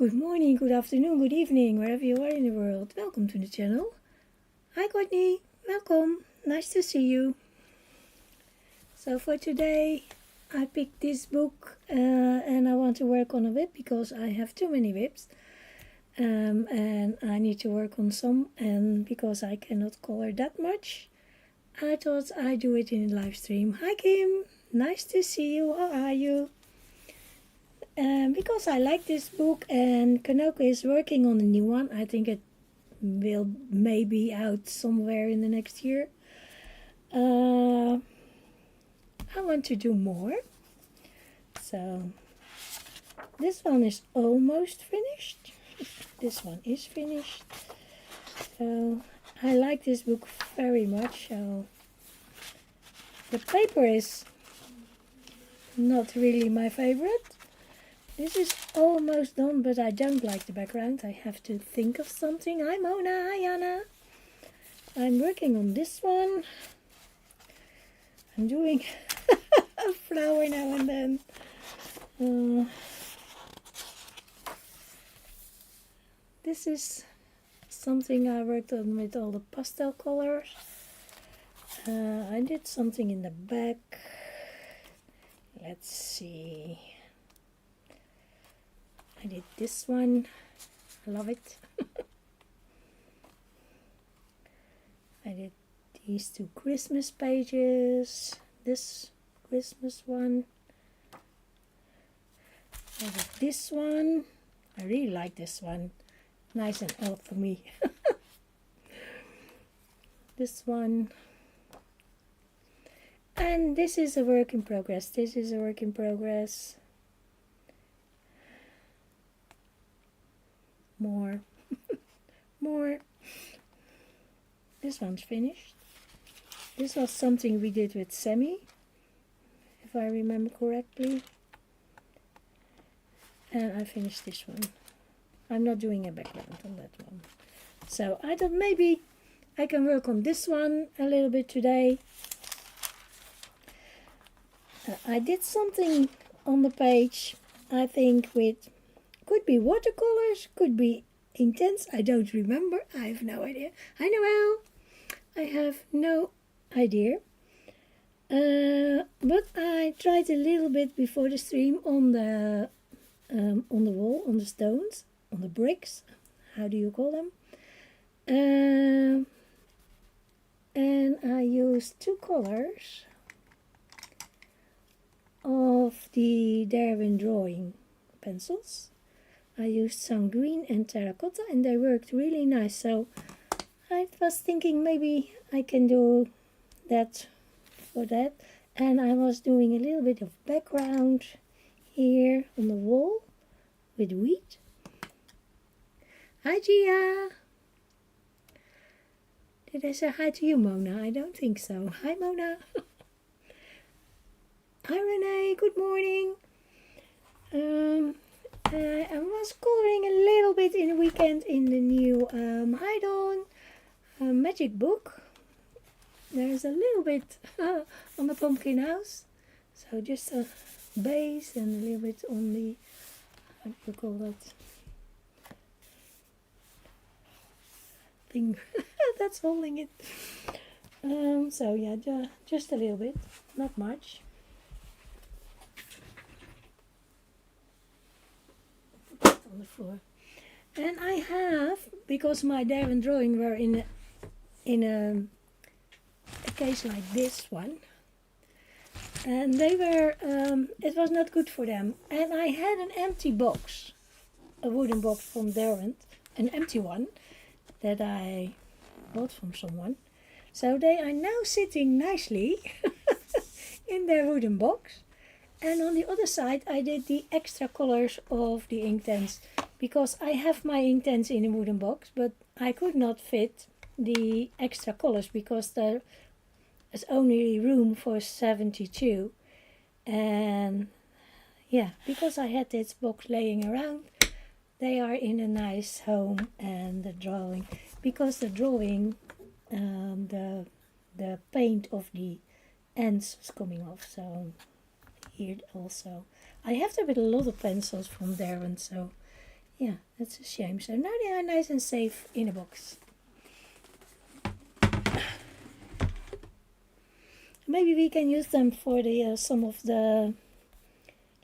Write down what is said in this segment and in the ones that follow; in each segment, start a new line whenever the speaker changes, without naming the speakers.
Good morning, good afternoon, good evening, wherever you are in the world. Welcome to the channel. Hi Courtney, welcome. Nice to see you. So for today, I picked this book and I want to work on a whip because I have too many whips. And I need to work on some, and because I cannot color that much, I thought I'd do it in a live stream. Hi Kim, nice to see you. How are you? Because I like this book and Kanoko is working on a new one. I think it will maybe out somewhere in the next year. I want to do more. So this one is almost finished. This one is finished. So I like this book very much. So the paper is not really my favorite. This is almost done, but I don't like the background. I have to think of something. Hi Mona, hi Anna. I'm working on this one. I'm doing a flower now and then. This is something I worked on with all the pastel colors. I did something in the back. Let's see. I did this one. I love it. I did these two Christmas pages. This Christmas one. I did this one. I really like this one. Nice and old for me. This one. And this is a work in progress. This is a work in progress. More. More. This one's finished. This was something we did with Sammy, if I remember correctly. And I finished this one. I'm not doing a background on that one. So I thought maybe I can work on this one a little bit today. I did something on the page, I think, with could be watercolors, could be intense. I don't remember. I have no idea. Hi Noel. I have no idea. But I tried a little bit before the stream on the wall, on the stones, on the bricks. How do you call them? And I used two colors of the Darwin drawing pencils. I used some green and terracotta and they worked really nice. So I was thinking maybe I can do that for that. And I was doing a little bit of background here on the wall with wheat. Hi Gia! Did I say hi to you, Mona? I don't think so. Hi Mona! Hi Renee, good morning! I was coloring a little bit in the weekend in the new Hi Dawn magic book. There's a little bit on the pumpkin house. So just a base and a little bit on the, how do you call that? Thing that's holding it. So yeah, just a little bit, not much. On the floor. And I have, because my Darwin drawing were in a case like this one, and they were it was not good for them, and I had an empty box, a wooden box from Darwin, an empty one that I bought from someone, so they are now sitting nicely in their wooden box. And on the other side I did the extra colors of the Inktense, because I have my Inktense in a wooden box, but I could not fit the extra colors because there is only room for 72. And yeah, because I had this box laying around, they are in a nice home. And the drawing, because the drawing, the paint of the ends was coming off, so here also I have to with a lot of pencils from Darwin, so yeah, that's a shame. So now they are nice and safe in a box. Maybe we can use them for the some of the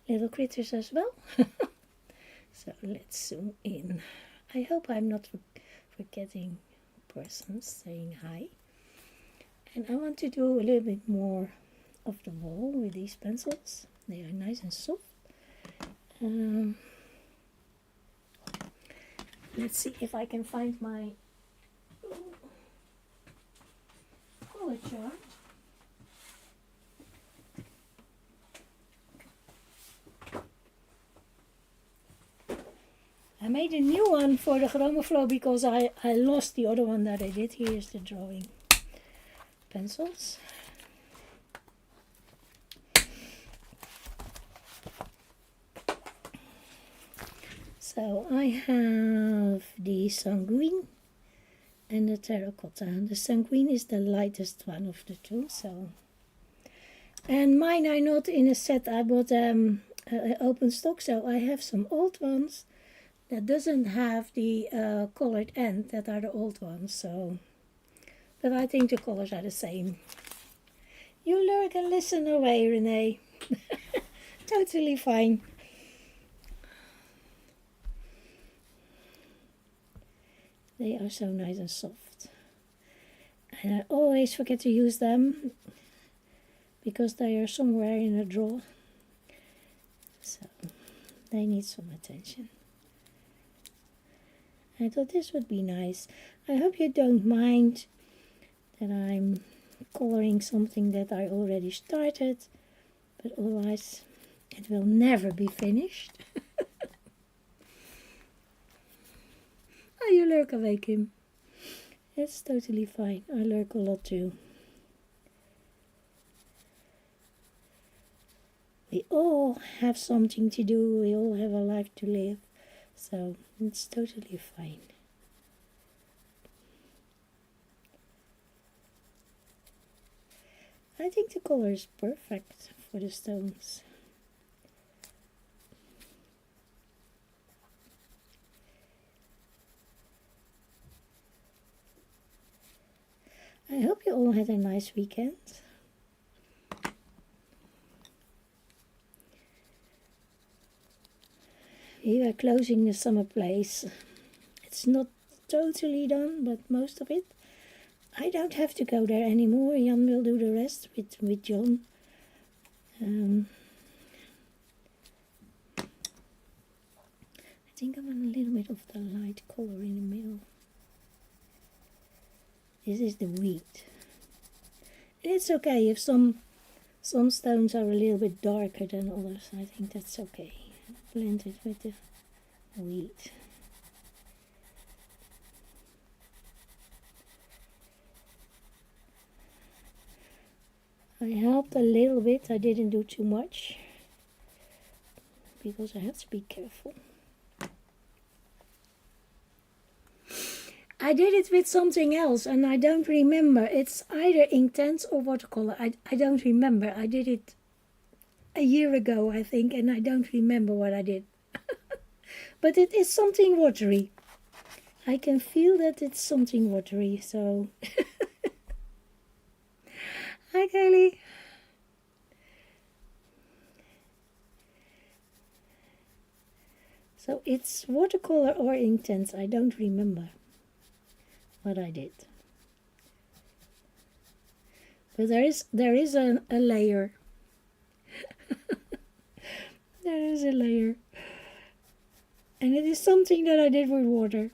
little critters as well. So let's zoom in. I hope I'm not forgetting persons saying hi. And I want to do a little bit more of the wall with these pencils. They are nice and soft. Let's see if I can find my color chart. I made a new one for the Chromaflow because I lost the other one that I did. Here is the drawing pencils. So I have the sanguine and the terracotta. The sanguine is the lightest one of the two. So, and mine are not in a set. I bought open stock, so I have some old ones that doesn't have the colored end. That are the old ones. So, but I think the colors are the same. You lurk and listen away, Renee. Totally fine. They are so nice and soft. And I always forget to use them because they are somewhere in a drawer. So they need some attention. I thought this would be nice. I hope you don't mind that I'm coloring something that I already started, but otherwise it will never be finished. Oh, you lurk away, Kim. It's totally fine. I lurk a lot too. We all have something to do. We all have a life to live. So it's totally fine. I think the color is perfect for the stones. I hope you all had a nice weekend. We are closing the summer place. It's not totally done, but most of it. I don't have to go there anymore. Jan will do the rest with John. I think I want a little bit of the light color in the middle. This is the wheat. It's okay if some stones are a little bit darker than others. I think that's okay. Blend it with the wheat. I helped a little bit. I didn't do too much because I have to be careful. I did it with something else and I don't remember. It's either Inktense or watercolor. I don't remember. I did it a year ago, I think, and I don't remember what I did. But it is something watery. I can feel that it's something watery, so... Hi, Kaylee. So it's watercolor or Inktense. I don't remember what I did. But there is a layer. There is a layer. And it is something that I did with water.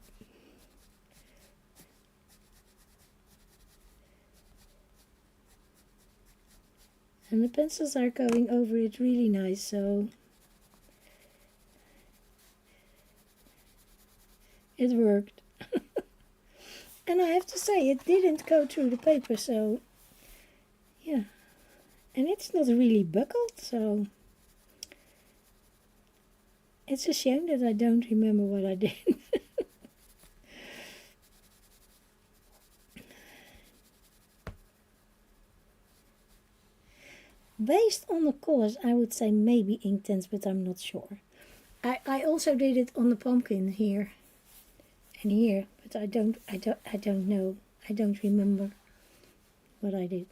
And the pencils are going over it really nice, so it worked. And I have to say, it didn't go through the paper, so yeah. And it's not really buckled, so it's a shame that I don't remember what I did. Based on the colors, I would say maybe Inktense, but I'm not sure. I also did it on the pumpkin here and here, but I don't know. I don't remember what I did.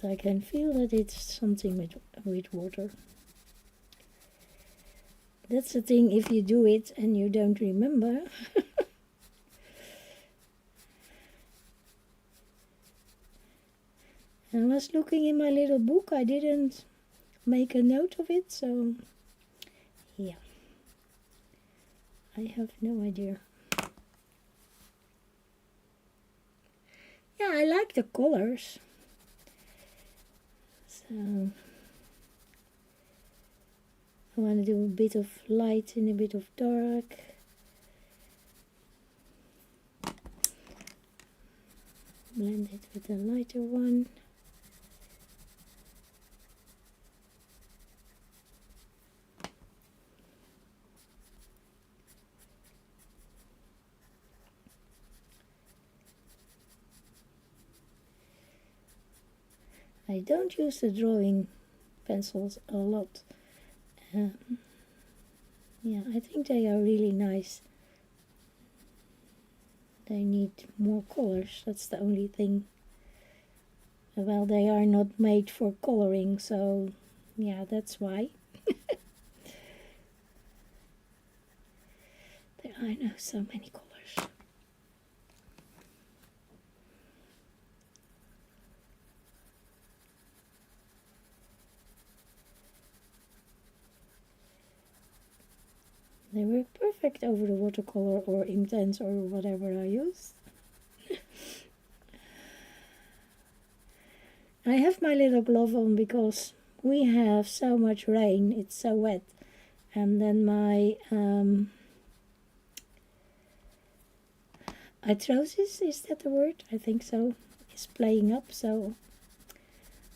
But I can feel that it's something with water. That's the thing, if you do it and you don't remember. I was looking in my little book, I didn't make a note of it, so yeah. I have no idea. Yeah, I like the colors. So I want to do a bit of light and a bit of dark. Blend it with a lighter one. I don't use the drawing pencils a lot. Yeah, I think they are really nice. They need more colors, that's the only thing. Well, they are not made for coloring, so yeah, that's why. There are now so many colors. They work perfect over the watercolor or Inktense or whatever I use. I have my little glove on because we have so much rain, it's so wet. And then my arthrosis, is that the word? I think so, is playing up, so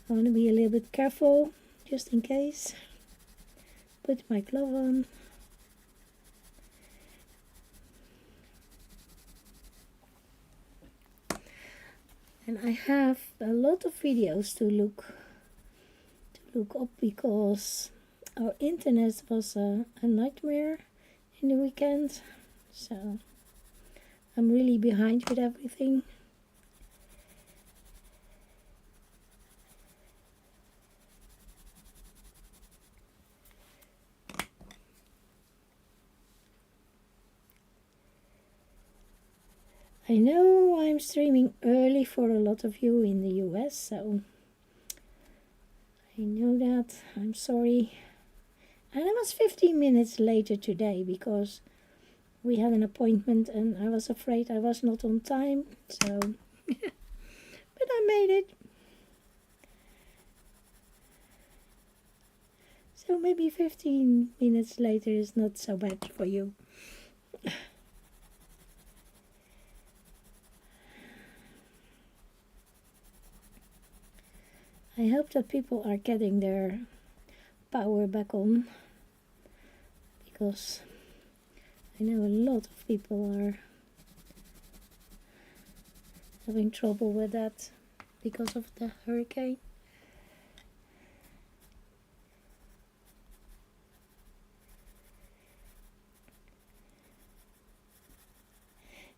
I want to be a little bit careful, just in case. Put my glove on. And I have a lot of videos to look up because our internet was a nightmare in the weekend. So I'm really behind with everything. I know I'm streaming early for a lot of you in the US, so I know that. I'm sorry. And I was 15 minutes later today because we had an appointment and I was afraid I was not on time, so but I made it. So maybe 15 minutes later is not so bad for you. I hope that people are getting their power back on, because I know a lot of people are having trouble with that because of the hurricane.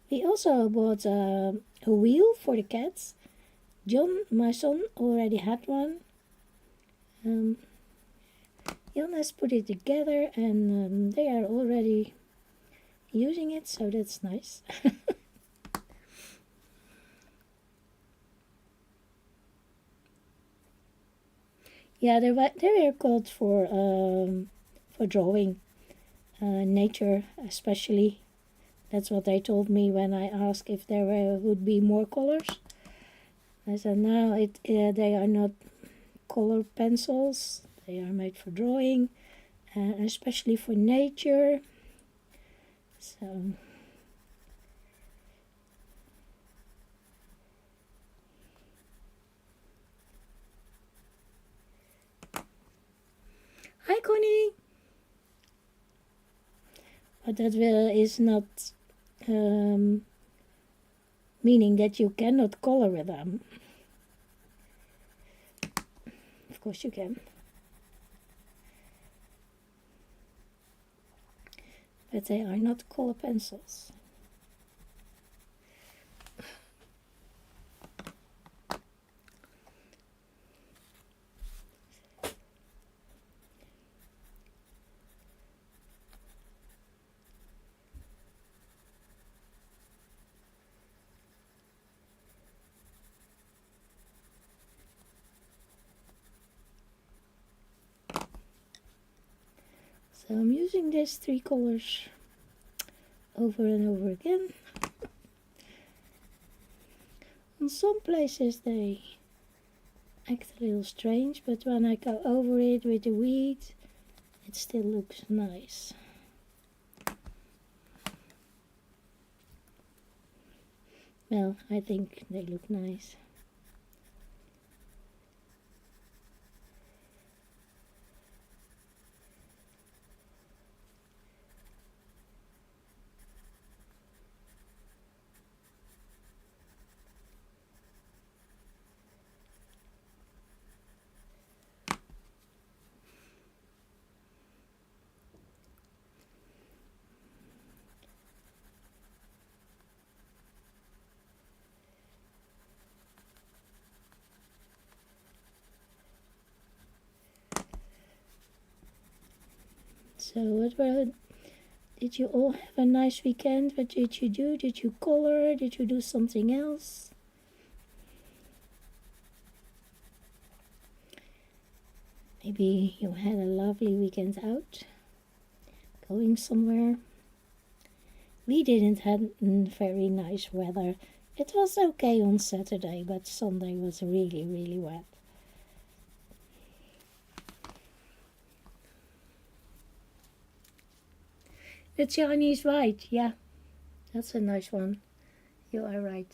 We also bought a wheel for the cats. John, my son, already had one. Jan has put it together and they are already using it, so that's nice. Yeah, they were called for drawing, nature especially. That's what they told me when I asked if there would be more colors. I said no, they are not color pencils. They are made for drawing, especially for nature. So But that is not meaning that you cannot color with them. Of course you can. But they are not color pencils. So I'm using these 3 colors over and over again. In some places they act a little strange, but when I go over it with the weed, it still looks nice. Well, I think they look nice. So did you all have a nice weekend? What did you do? Did you color? Did you do something else? Maybe you had a lovely weekend out, going somewhere. We didn't have very nice weather. It was okay on Saturday, but Sunday was really, really wet. The Chinese white, yeah, that's a nice one. You are right.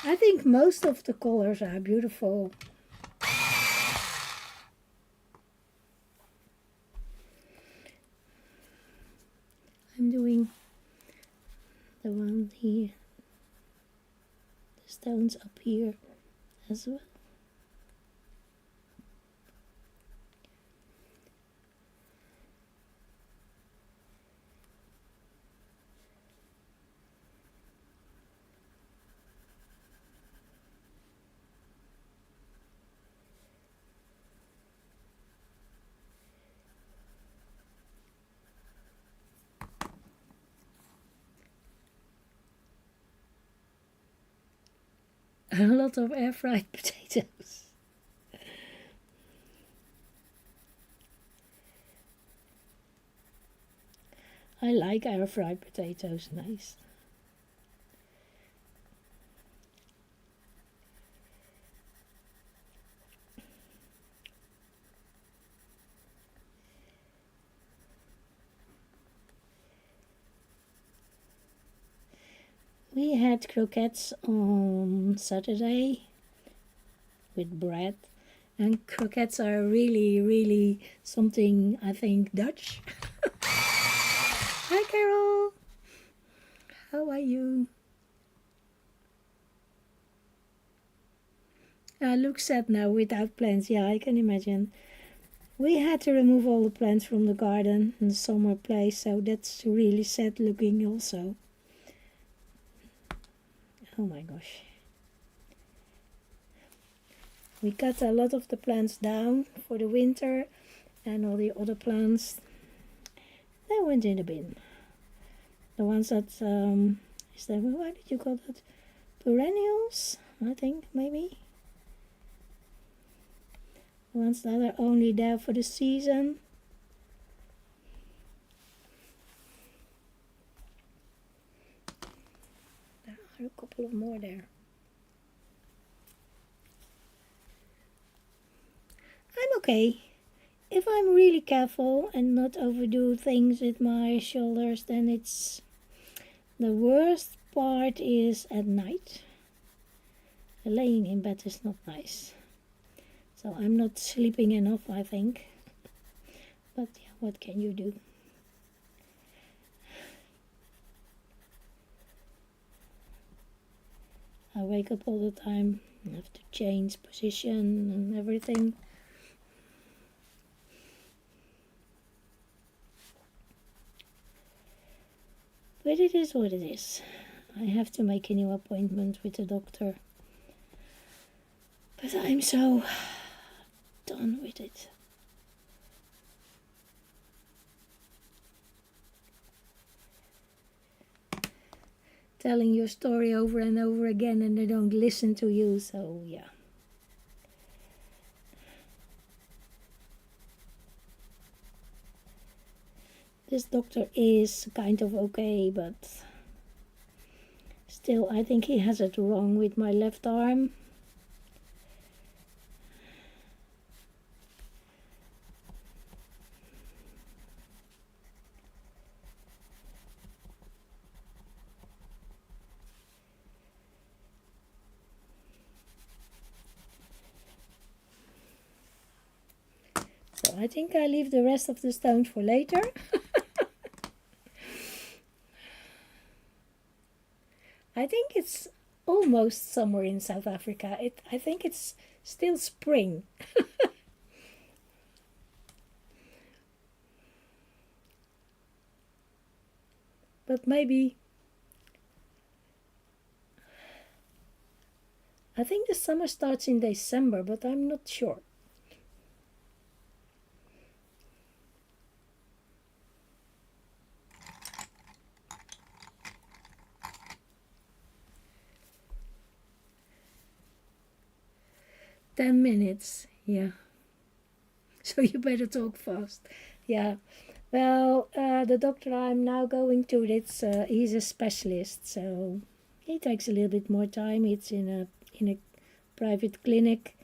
I think most of the colors are beautiful. I'm doing the one here, the stones up here as well. A lot of air fried potatoes. I like air fried potatoes, nice. We had croquettes on Saturday with bread, and croquettes are really, really something, I think, Dutch. Hi Carol, how are you? Looks sad now without plants, yeah, I can imagine. We had to remove all the plants from the garden in the summer place, so that's really sad looking also. Oh my gosh. We cut a lot of the plants down for the winter, and all the other plants, they went in the bin. The ones that, what did you call that? Perennials, I think, maybe. The ones that are only there for the season. There are a couple of more there. I'm okay. If I'm really careful and not overdo things with my shoulders, then it's... The worst part is at night. Laying in bed is not nice. So I'm not sleeping enough, I think. But yeah, what can you do? I wake up all the time. I have to change position and everything. But it is what it is. I have to make a new appointment with the doctor. But I'm so done with it. Telling your story over and over again and they don't listen to you, so yeah. This doctor is kind of okay, but still I think he has it wrong with my left arm. So I think I leave the rest of the stones for later. I think it's almost summer in South Africa. I think it's still spring. But maybe, I think the summer starts in December, but I'm not sure. $10, yeah. So you better talk fast. Yeah. Well, the doctor I'm now going to, he's a specialist, so he takes a little bit more time. It's in a private clinic.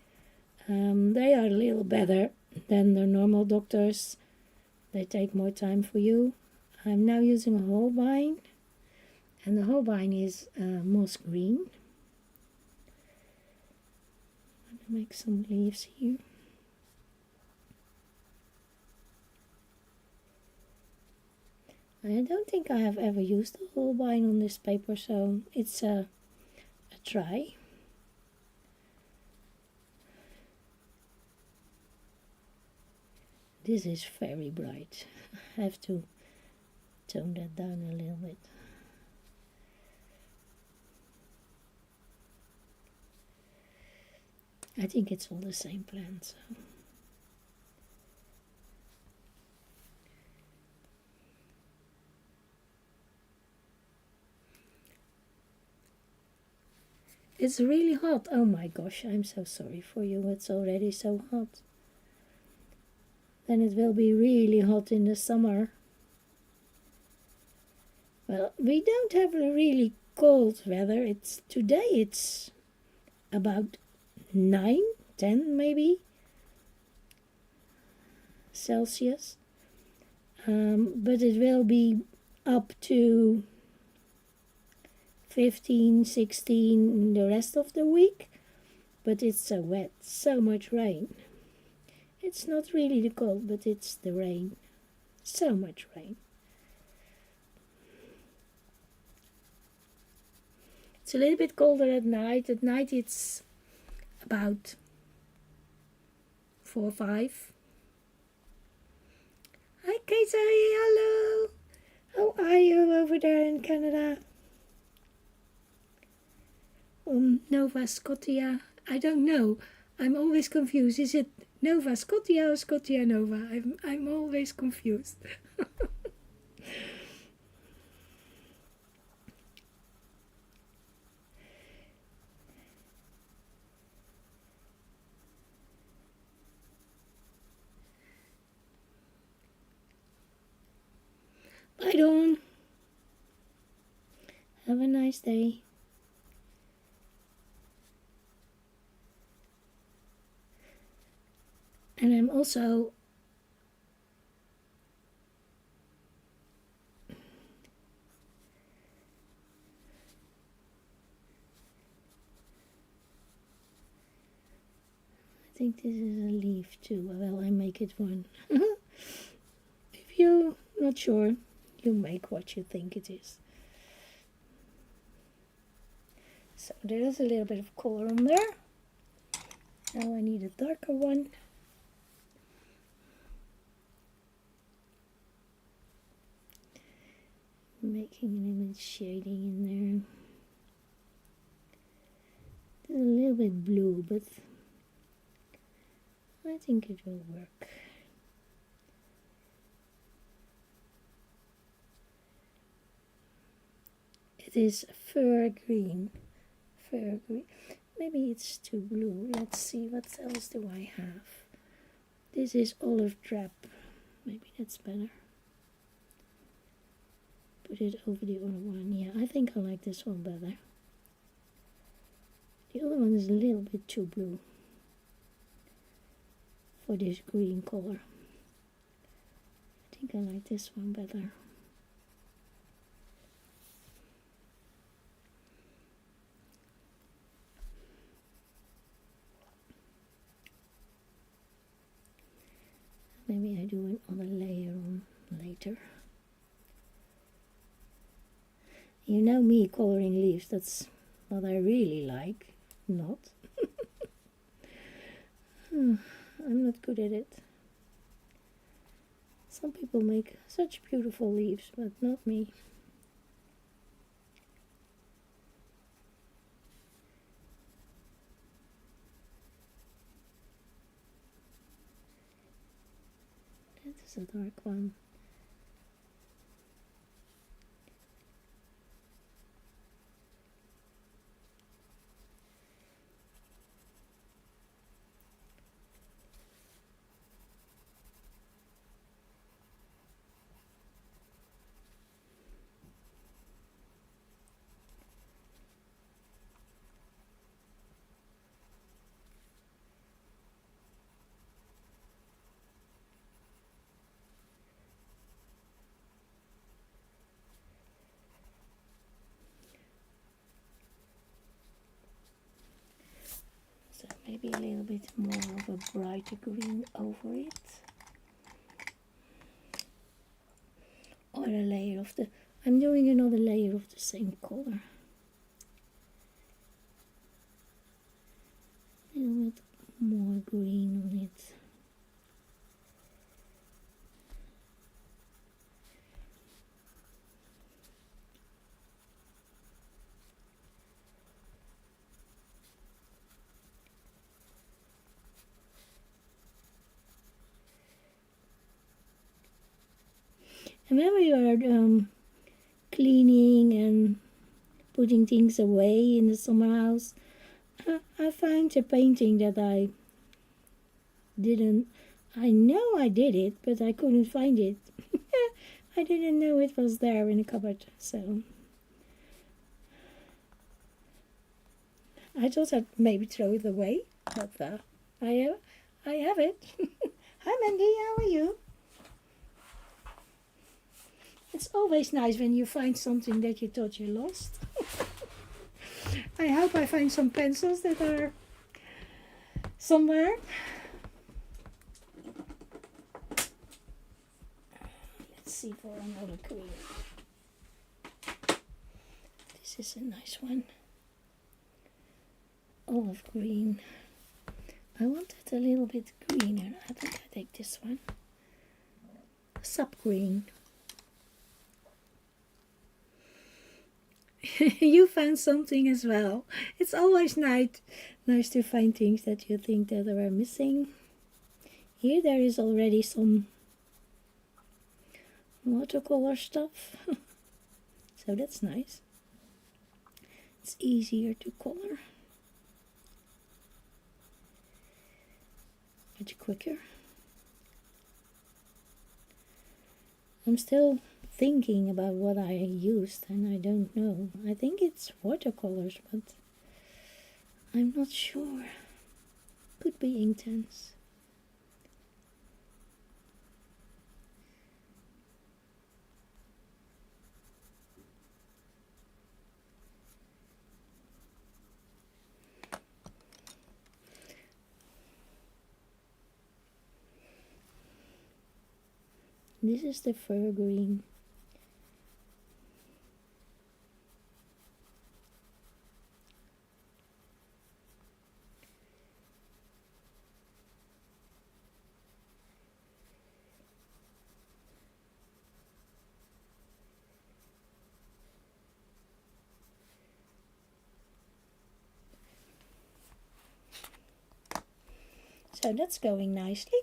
They are a little better than the normal doctors. They take more time for you. I'm now using a Holbein, and the Holbein is moss green. I'm gonna make some leaves here. I don't think I have ever used a Holbein on this paper, so it's a try. This is very bright. I have to tone that down a little bit. I think it's all the same plant. So. It's really hot. Oh my gosh, I'm so sorry for you. It's already so hot. Then it will be really hot in the summer. Well, we don't have a really cold weather. Today it's about 9, 10 maybe Celsius. But it will be up to 15, 16 the rest of the week. But it's so wet, so much rain. It's not really the cold, but it's the rain. So much rain. It's a little bit colder at night. At night it's about 4 or 5. Hi Katie, hello. How are you over there in Canada? Nova Scotia. I don't know. I'm always confused. Is it Nova Scotia or Scotia Nova? I'm always confused. Bye, Dawn. Have a nice day. And I'm also I think this is a leaf too. Well, I make it one. If you're not sure, you make what you think it is. So there is a little bit of color on there. Now I need a darker one. Making a little bit shading in there. There's a little bit blue, but I think it will work. It is fur green. Fur green. Maybe it's too blue. Let's see, what else do I have? This is olive drab. Maybe that's better. Put it over the other one. Yeah, I think I like this one better. The other one is a little bit too blue for this green color. I think I like this one better. Maybe I do another layer on later. You know me coloring leaves, that's what I really like. Not. I'm not good at it. Some people make such beautiful leaves, but not me. That is a dark one. So maybe a little bit more of a brighter green over it. Or a layer of the... I'm doing another layer of the same color. A little bit more green on it. And when we are cleaning and putting things away in the summer house, I find a painting that I know I did it, but I couldn't find it. I didn't know it was there in the cupboard, so I thought I'd maybe throw it away, but I have it. Hi Mandy, how are you? It's always nice when you find something that you thought you lost. I hope I find some pencils that are somewhere. Let's see for another green. This is a nice one. Olive green. I want it a little bit greener. I think I take this one. Sap green. You found something as well. It's always nice to find things that you think that are missing. Here there is already some watercolor stuff. So that's nice. It's easier to color. Much quicker. I'm still thinking about what I used and I don't know. I think it's watercolors, but I'm not sure. Could be Inktense. This is the fur green. So that's going nicely.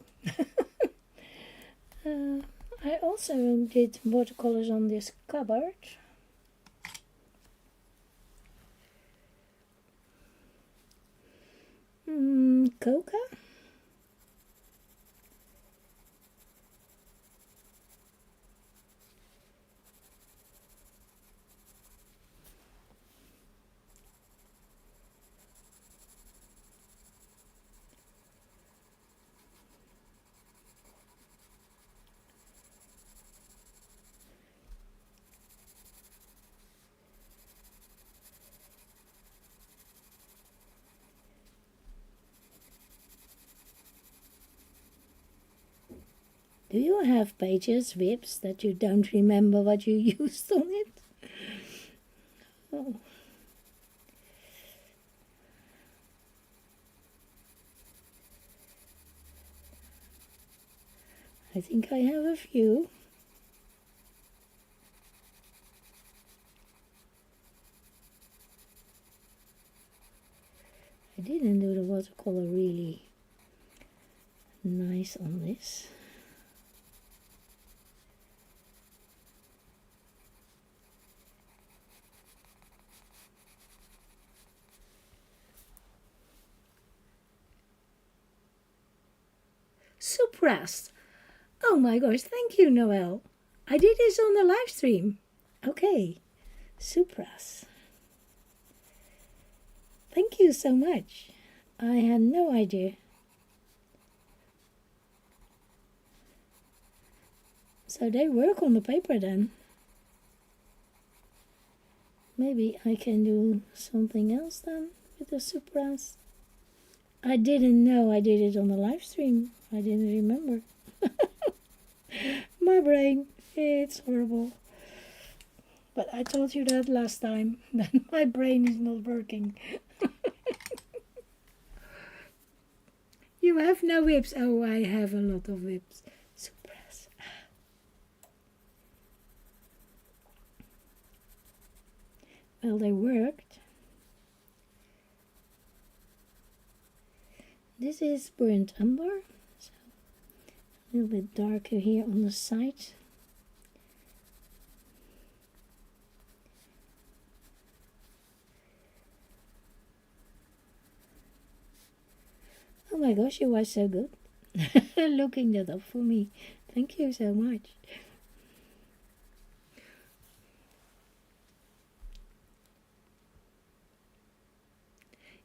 I also did watercolors on this cupboard. Coca. Do you have pages, WIPs, that you don't remember what you used on it? Oh. I think I have a few. I didn't do the watercolor really nice on this. Suppressed. Oh my gosh, thank you, Noelle. I did this on the live stream. Okay, suppress. Thank you so much. I had no idea. So they work on the paper then. Maybe I can do something else then with the suppress. I didn't know I did it on the live stream. I didn't remember. My brain, it's horrible. But I told you that last time, that my brain is not working. You have no WIPs. Oh, I have a lot of WIPs. Suppress. Well, they worked. This is burnt umber. So a little bit darker here on the side. Oh my gosh, you were so good looking that up for me. Thank you so much.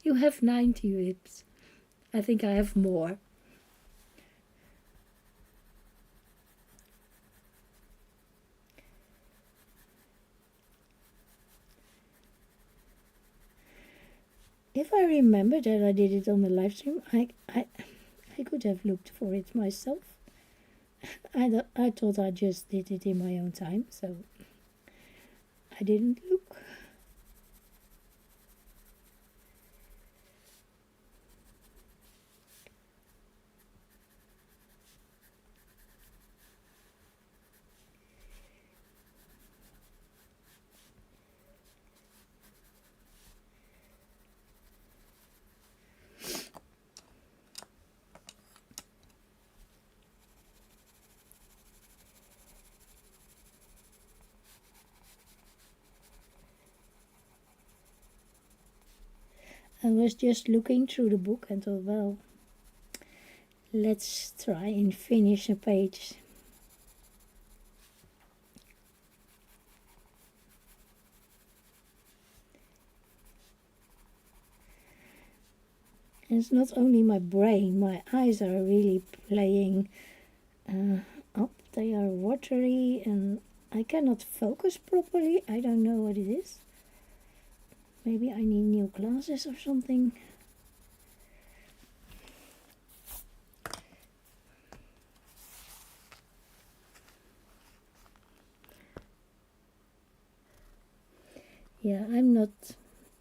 You have 90 WIPs. I think I have more. If I remember that I did it on the live stream, I could have looked for it myself. I thought I just did it in my own time, so I didn't look. I was just looking through the book and thought, well, let's try and finish a page. And it's not only my brain, my eyes are really playing up. They are watery and I cannot focus properly. I don't know what it is. Maybe I need new glasses or something. Yeah,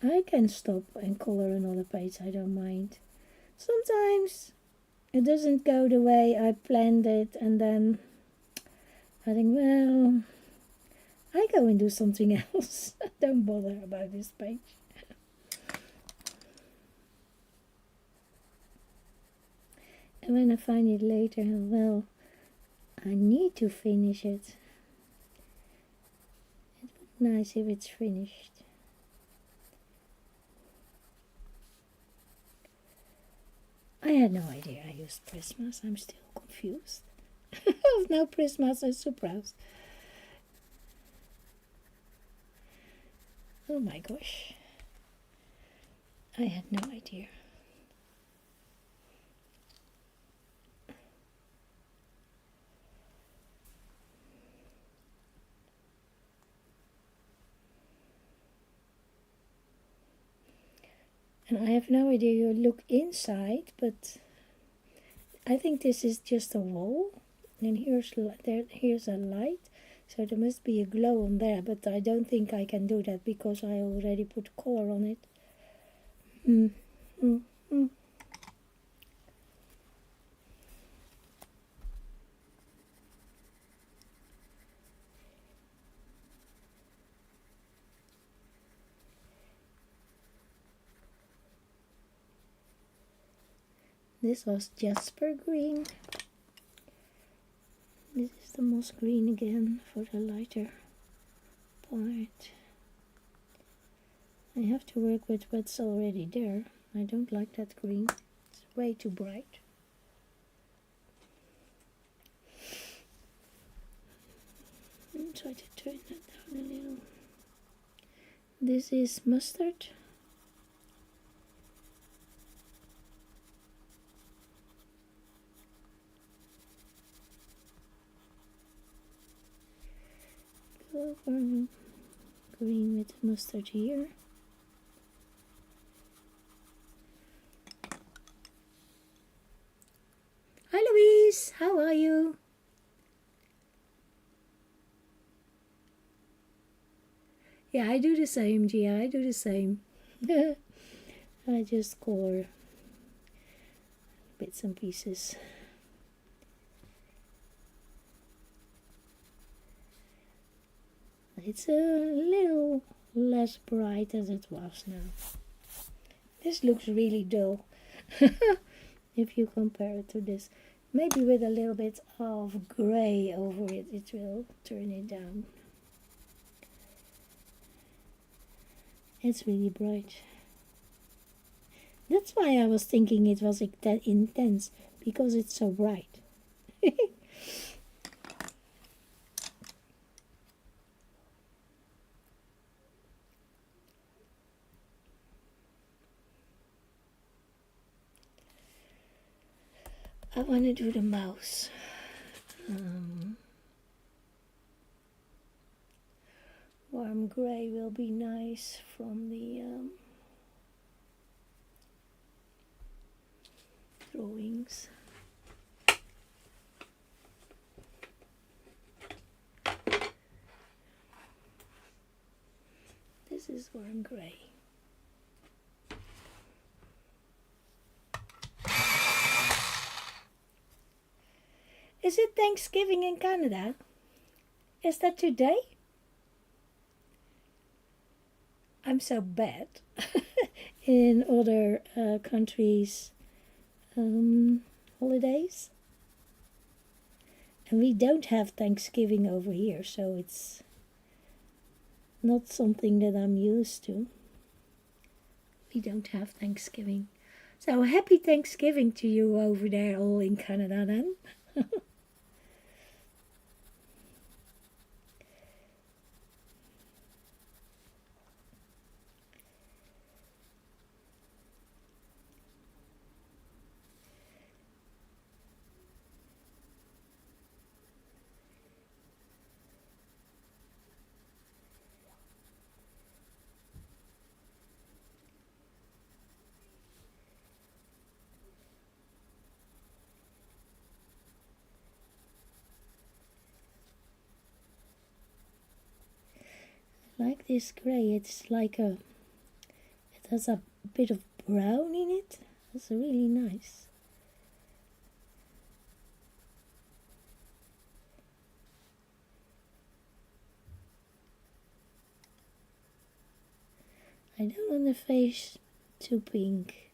I can stop and color another page, I don't mind. Sometimes it doesn't go the way I planned it and then I think, well, I go and do something else. Don't bother about this page. And when I find it later, well, I need to finish it. It would be nice if it's finished. I had no idea I used prismas. I'm still confused. No prismas and supras. Oh my gosh. I had no idea. And I have no idea you look inside, but I think this is just a wall. And here's a light. So there must be a glow on there, but I don't think I can do that because I already put color on it. This was Jasper green. This is the moss green again for the lighter part. I have to work with what's already there. I don't like that green. It's way too bright. Try to turn that down a little. This is mustard. Go for green with mustard here. Hi Louise, how are you? Yeah, I do the same, Gia, I do the same. I just color bits and pieces. It's a little less bright as it was now. This looks really dull if you compare it to this. Maybe with a little bit of grey over it, it will turn it down. It's really bright. That's why I was thinking it was that intense, because it's so bright. I want to do the mouse. Warm grey will be nice from the drawings. This is warm grey. Is it Thanksgiving in Canada? Is that today? I'm so bad in other countries' holidays. And we don't have Thanksgiving over here, so it's not something that I'm used to. We don't have Thanksgiving. So happy Thanksgiving to you over there all in Canada then. Like this grey, it's like it has a bit of brown in it. That's really nice. I don't want the face too pink.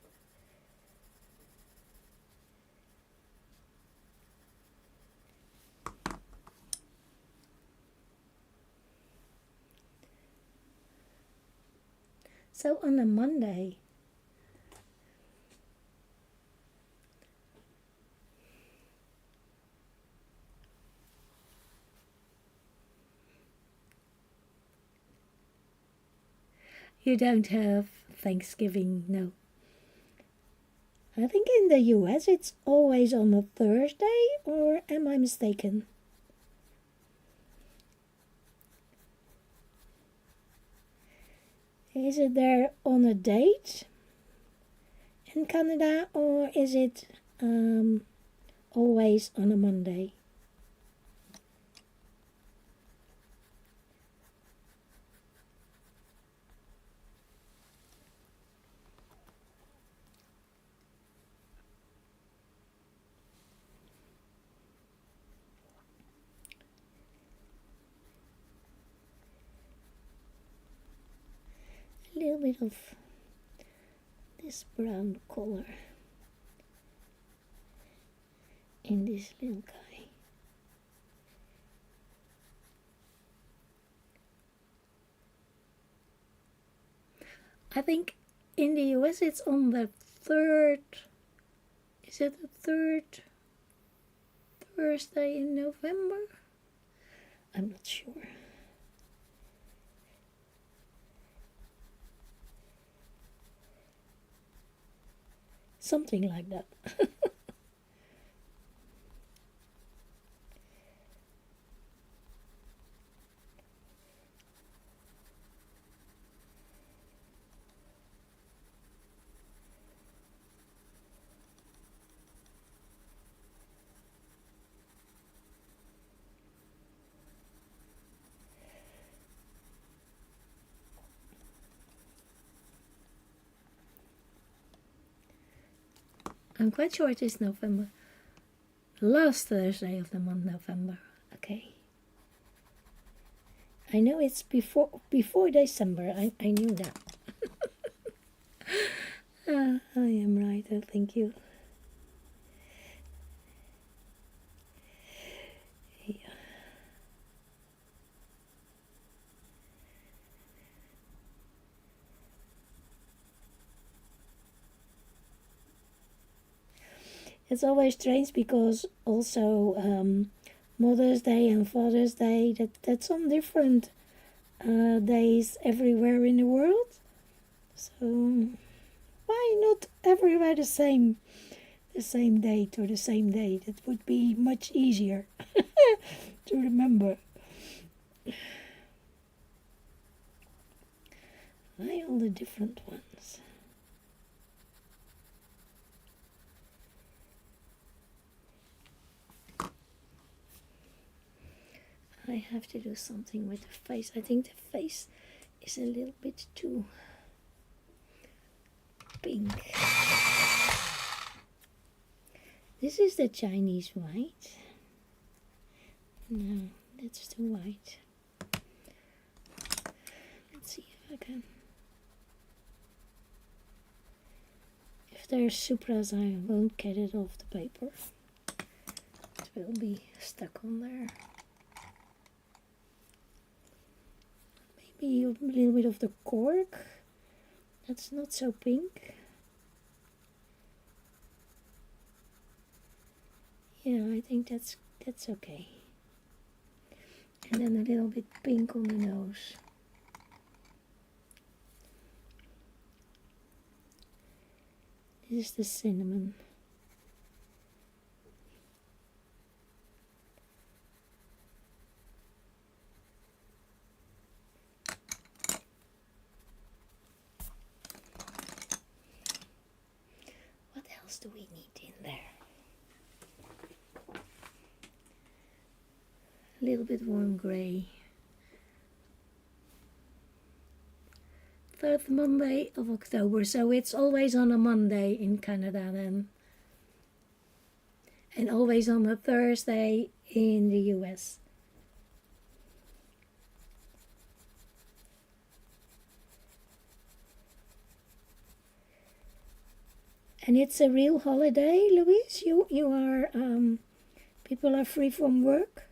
So on a Monday, you don't have Thanksgiving, no. I think in the US it's always on a Thursday, or am I mistaken? Is it there on a date in Canada, or is it always on a Monday? A little bit of this brown color in this little guy. I think in the US it's on the third, is it the third Thursday in November? I'm not sure. Something like that. I'm quite sure it is November. Last Thursday of the month, November. Okay. I know it's before December. I knew that. I am right. Thank you. Yeah. It's always strange because also Mother's Day and Father's Day, that's on different days everywhere in the world. So why not everywhere the same date or the same date? It would be much easier to remember. Why all the different ones? I have to do something with the face. I think the face is a little bit too pink. This is the Chinese white. No, that's too white. Let's see if I can. If there's supras, I won't get it off the paper. It will be stuck on there. Maybe a little bit of the cork. That's not so pink. Yeah, I think that's okay. And then a little bit pink on the nose. This is the cinnamon. What else do we need in there? A little bit warm grey. Third Monday of October, so it's always on a Monday in Canada then. And always on a Thursday in the US. And it's a real holiday, Louise? You are, people are free from work?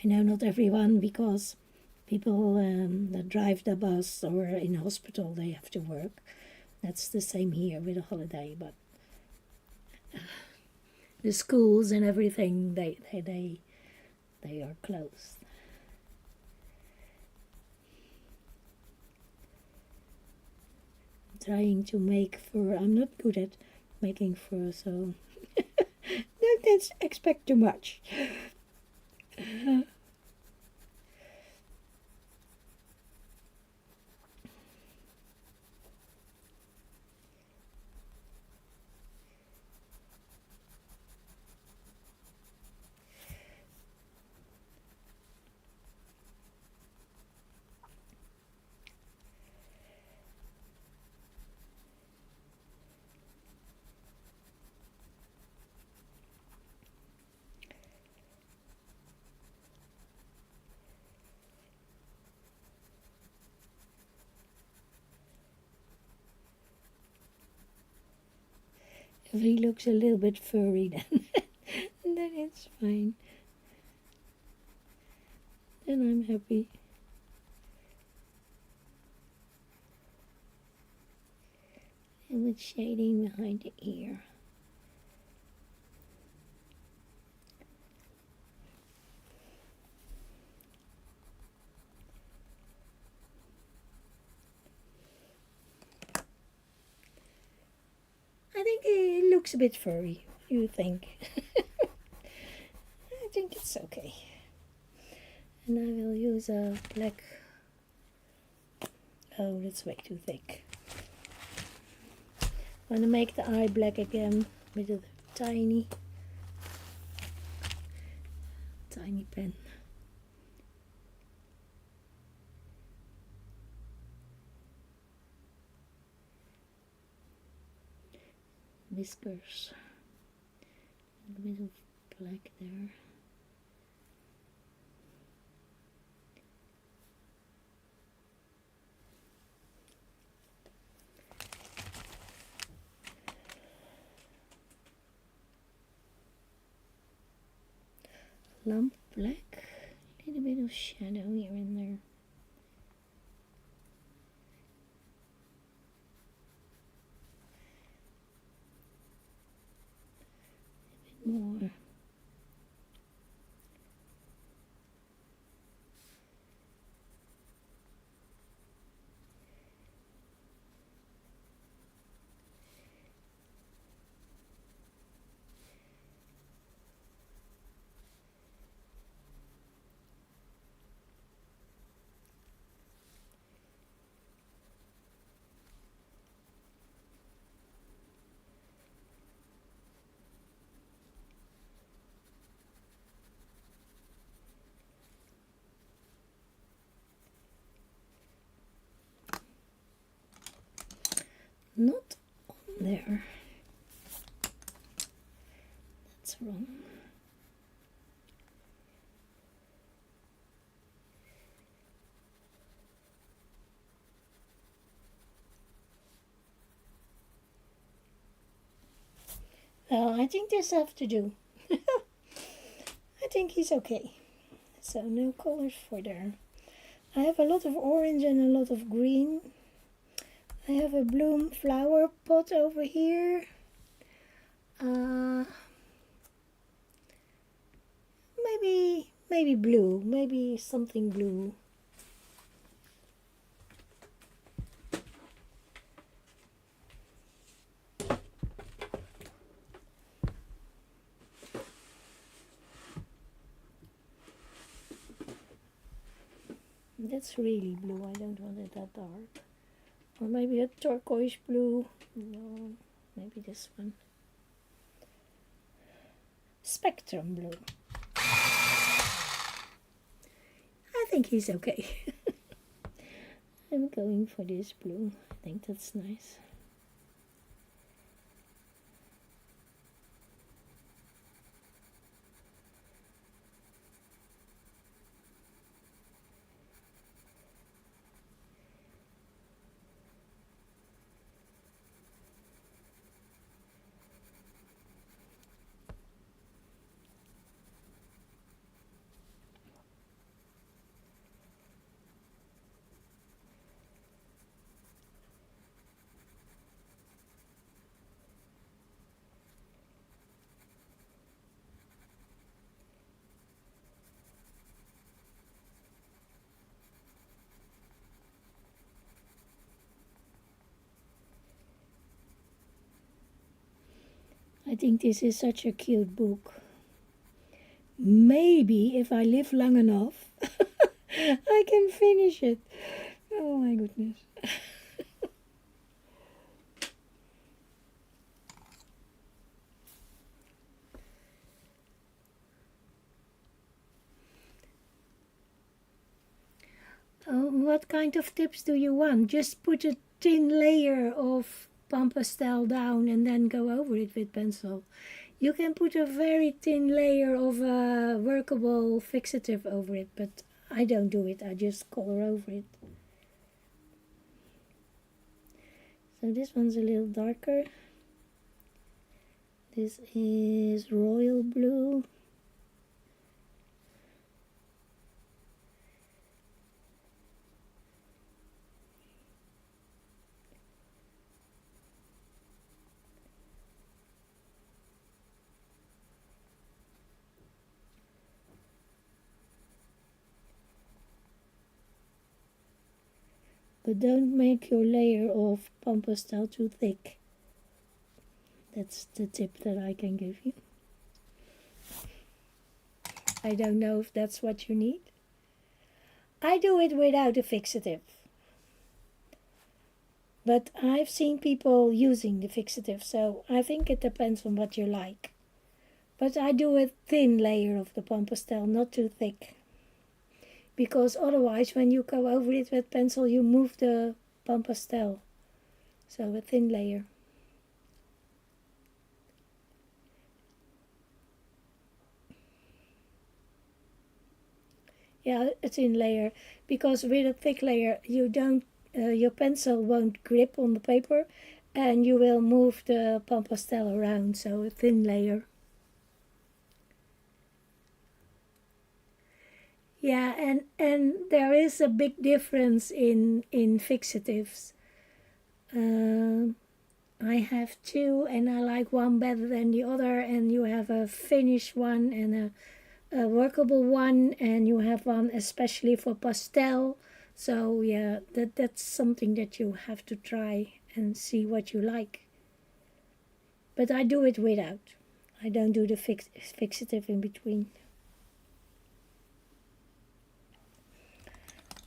I know not everyone, because people that drive the bus or in hospital, they have to work. That's the same here with a holiday, but the schools and everything, they are closed. I'm trying to make fur. I'm not good at making fur, so don't expect too much. If he looks a little bit furry, then it's fine. Then I'm happy. And with shading behind the ear. I think it looks a bit furry. What do you think? I think it's okay. And I will use a black. Oh, that's way too thick. I'm gonna make the eye black again with a tiny pen. Whiskers. A little bit of black there. Lump black, a little bit of shadow here and there. A bit more. Not on there. That's wrong. Well, I think this have to do. I think he's okay. So no colors for there. I have a lot of orange and a lot of green. I have a bloom flower pot over here. Maybe blue, maybe something blue. That's really blue, I don't want it that dark. Or maybe a turquoise blue. No, maybe this one. Spectrum blue. I think he's okay. I'm going for this blue. I think that's nice. think this is such a cute book. Maybe if I live long enough, I can finish it. Oh my goodness. What kind of tips do you want? Just put a thin layer of pastel down and then go over it with pencil. You can put a very thin layer of workable fixative over it, but I don't do it. I just color over it. So this one's a little darker. This is royal blue. But don't make your layer of pastel too thick. That's the tip that I can give you. I don't know if that's what you need. I do it without a fixative. But I've seen people using the fixative, so I think it depends on what you like. But I do a thin layer of the pastel, not too thick. Because otherwise, when you go over it with pencil, you move the pastel. So a thin layer. Yeah, a thin layer. Because with a thick layer, you don't, your pencil won't grip on the paper, and you will move the pastel around. So a thin layer. Yeah, and there is a big difference in fixatives. I have two, and I like one better than the other. And you have a finished one and a workable one, and you have one especially for pastel. So yeah, that's something that you have to try and see what you like. But I do it without. I don't do the fixative in between.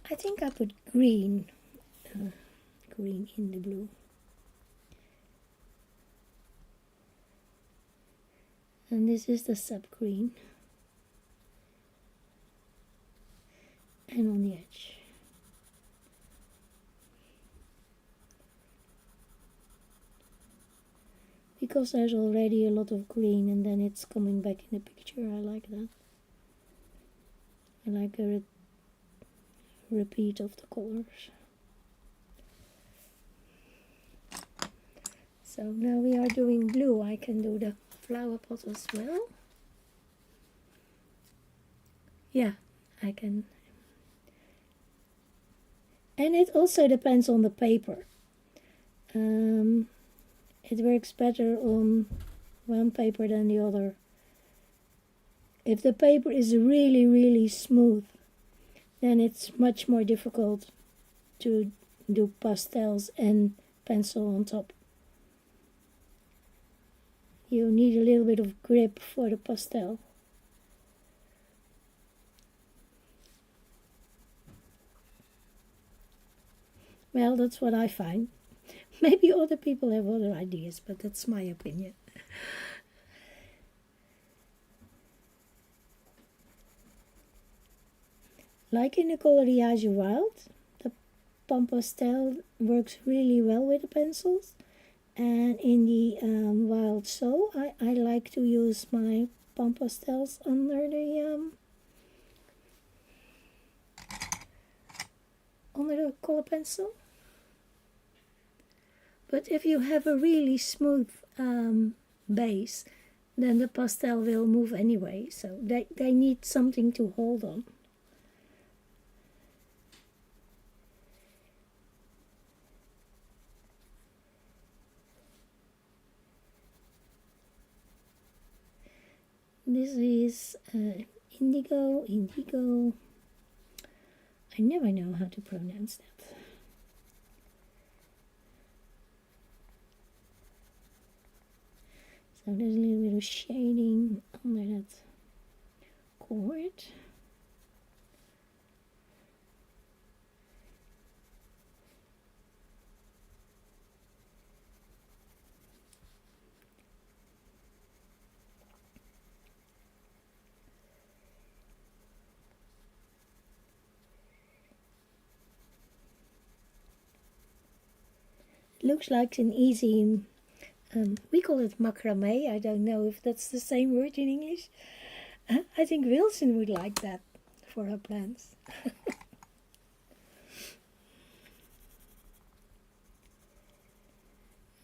I think I put green in the blue. And this is the sub green. And on the edge. Because there's already a lot of green and then it's coming back in the picture, I like that. I like a repeat of the colors. So now we are doing blue. I can do the flower pot as well. Yeah, I can. And it also depends on the paper. It works better on one paper than the other. If the paper is really, really smooth, then it's much more difficult to do pastels and pencil on top. You need a little bit of grip for the pastel. Well, that's what I find. Maybe other people have other ideas, but that's my opinion. Like in the Coloriage Wild, the pastel works really well with the pencils. And in the Wild Soul, I like to use my pastels under the color pencil. But if you have a really smooth base, then the pastel will move anyway. So they need something to hold on. This is indigo. I never know how to pronounce that. So there's a little bit of shading under that cord. Looks like an easy, we call it macrame. I don't know if that's the same word in English. I think Wilson would like that for her plants.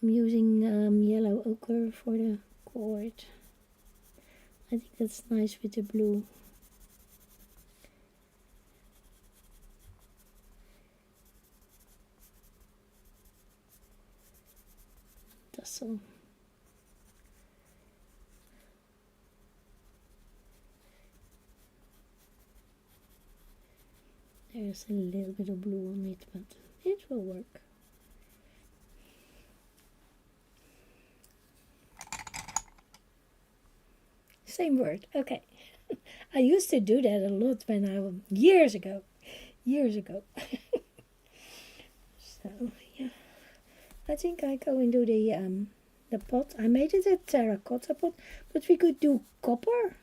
I'm using yellow ochre for the cord. I think that's nice with the blue. Tassel. There's a little bit of blue on it, but it will work. Same word, okay. I used to do that a lot when I was years ago. So yeah, I think I go into the pot. I made it a terracotta pot, but we could do copper.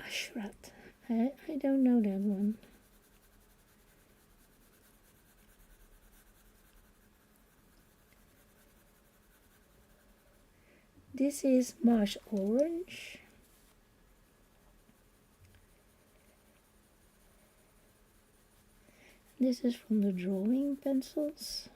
Ashrat. I don't know that one. This is marsh orange. This is from the drawing pencils.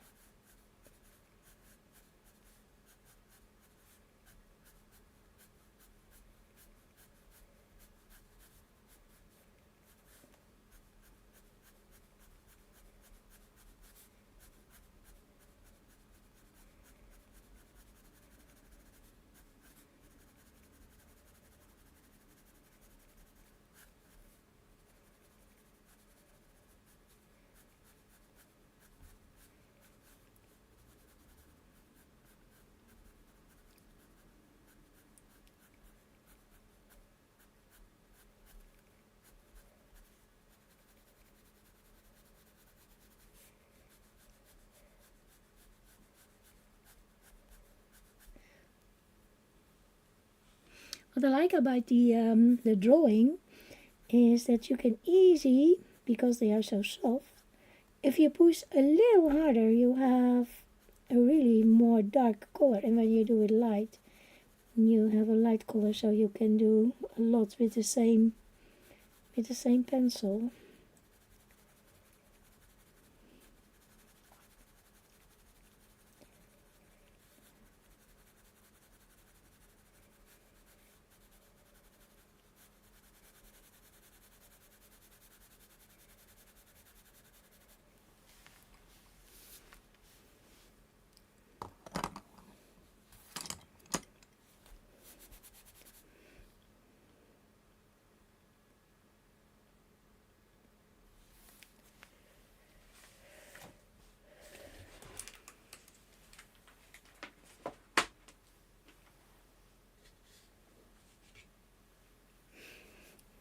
What I like about the drawing is that you can easily, because they are so soft, if you push a little harder, you have a really more dark color. And when you do it light, you have a light color, so you can do a lot with the same pencil.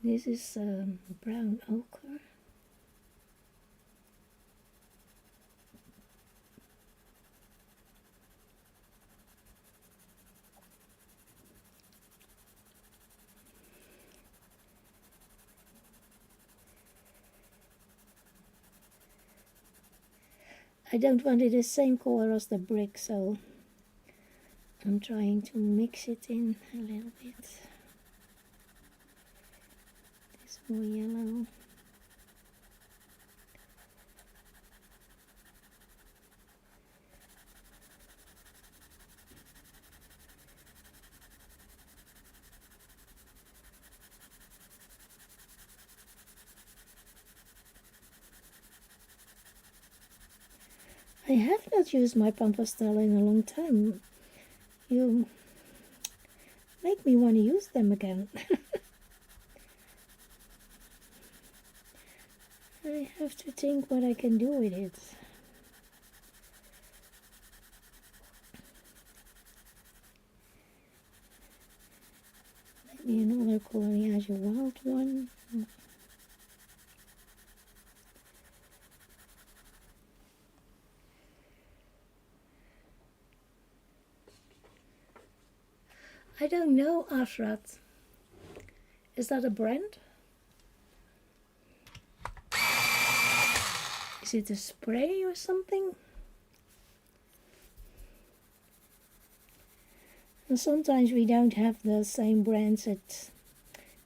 This is brown ochre. I don't want it the same color as the brick, so I'm trying to mix it in a little bit. This more yellow. I have not used my pan pastel in a long time. You make me want to use them again. I have to think what I can do with it. Maybe another Coloniage Wild one. I don't know, Afrat. Is that a brand? Is it a spray or something? And sometimes we don't have the same brands that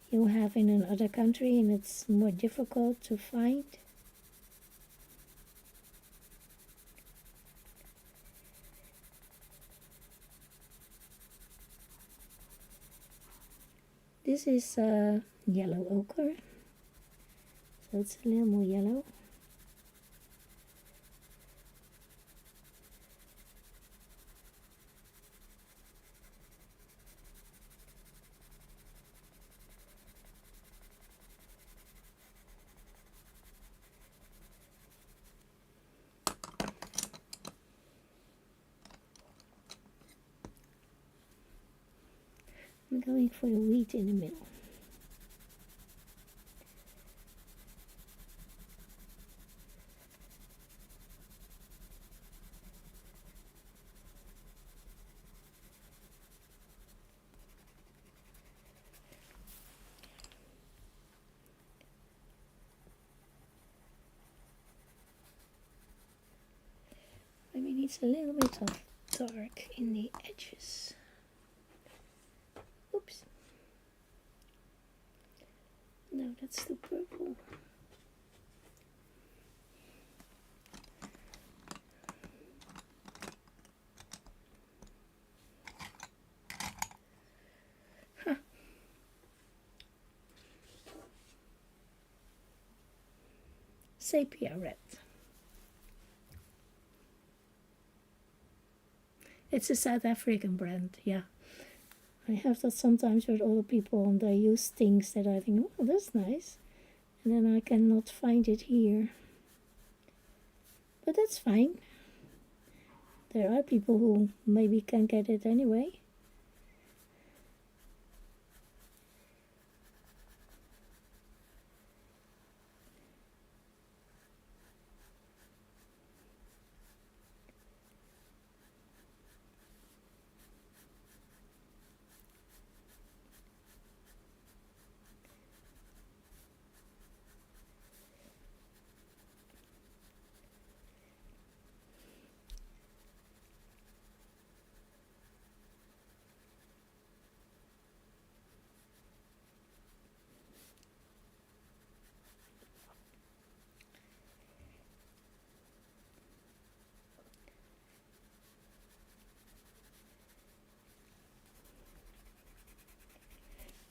you have in another country, and it's more difficult to find. This is yellow ochre, so it's a little more yellow. I'm going for the wheat in the middle. Maybe it needs a little bit of dark in the edges. Oops. No, that's too purple. Huh. Sepia red. It's a South African brand, yeah. I have that sometimes with other people, and they use things that I think, oh, that's nice. And then I cannot find it here. But that's fine. There are people who maybe can get it anyway.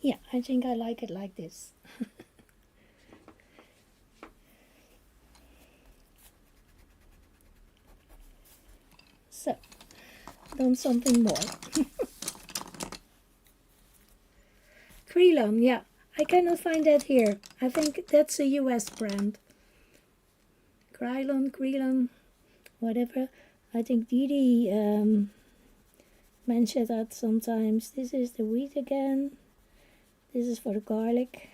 Yeah, I think I like it like this. So, done something more. Krylon, yeah. I cannot find that here. I think that's a US brand. Krylon, whatever. I think Didi mentioned that sometimes. This is the wheat again. This is for the garlic.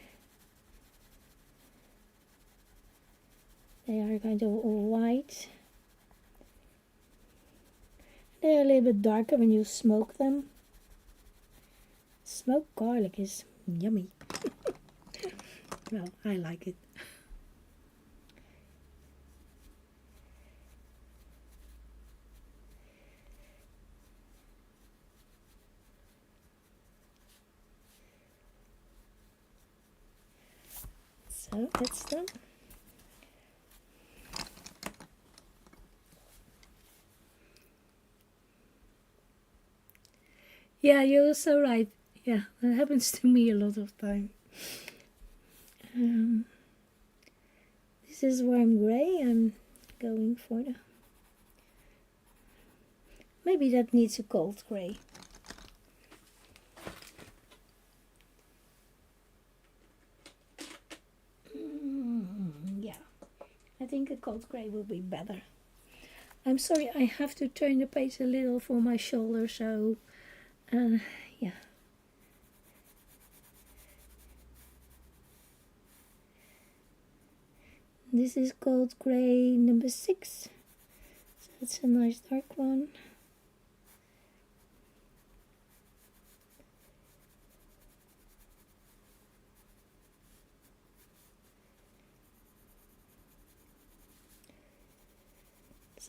They are kind of all white. They are a little bit darker when you smoke them. Smoked garlic is yummy. Well, I like it. So that's done. Yeah, you're so right. Yeah, that happens to me a lot of time. This is warm gray. I'm going for the Maybe that needs a cold grey. Yeah, I think a cold grey will be better. I'm sorry, I have to turn the page a little for my shoulder, so yeah. This is gold grey number 6. So it's a nice dark one.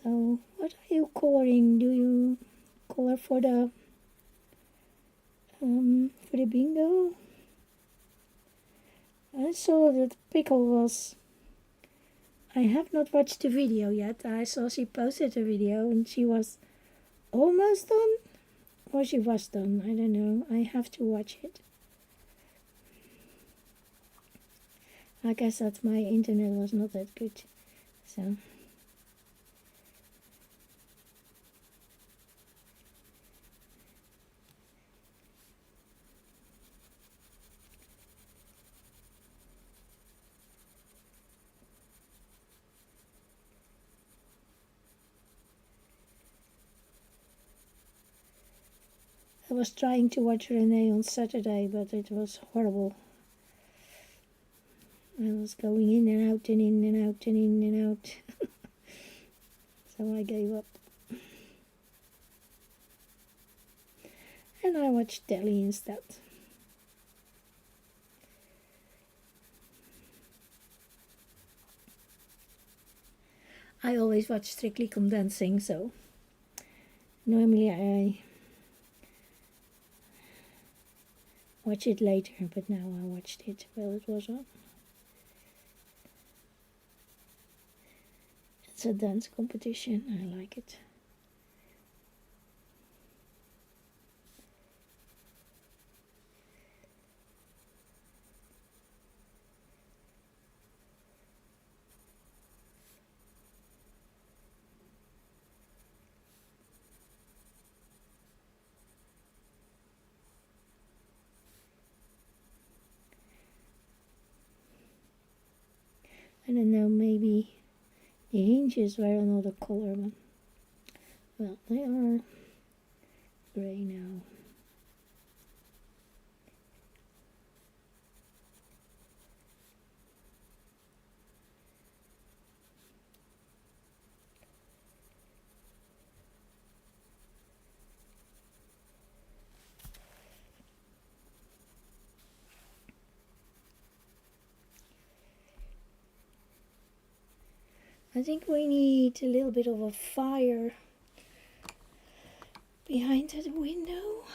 So what are you coloring? Do you color for the bingo? I saw that Pickle was... I have not watched the video yet. I saw she posted a video and she was almost done. Or she was done, I don't know. I have to watch it. I guess that my internet was not that good. So... I was trying to watch Renee on Saturday, but it was horrible. I was going in and out and in and out and in and out. So I gave up. And I watched telly instead. I always watch Strictly Come Dancing, so normally I watch it later, but now I watched it while it was on. It's a dance competition, I like it. I don't know, maybe the hinges were another color one. Well, they are grey now. I think we need a little bit of a fire behind the window.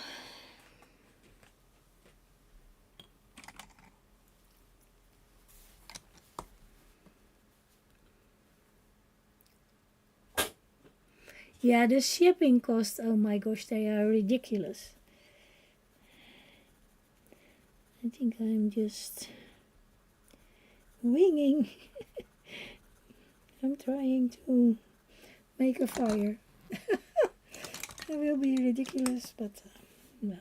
Yeah, the shipping costs, oh my gosh, they are ridiculous. I think I'm just winging. I'm trying to make a fire. It will be ridiculous, but no.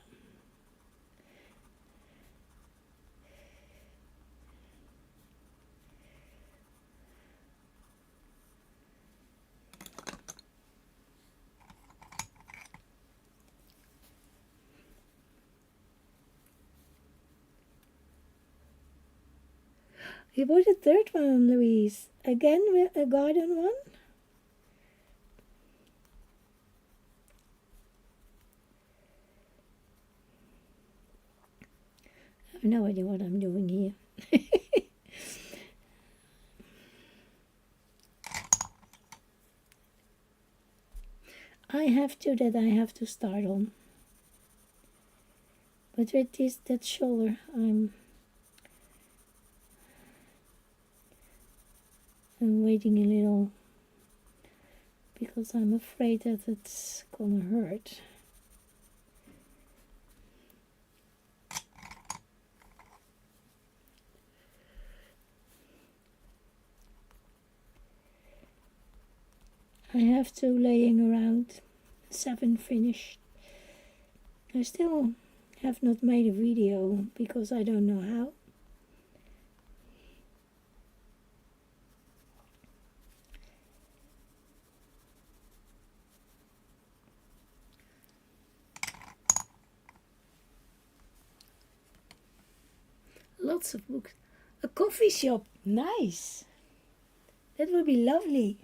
You bought a third one, Louise. Again with a garden one? I have no idea what I'm doing here. I have two that I have to start on. But with that shoulder, I'm waiting a little because I'm afraid that it's gonna hurt. I have two laying around, 7 finished. I still have not made a video because I don't know how. Lots of books. A coffee shop, nice. That would be lovely.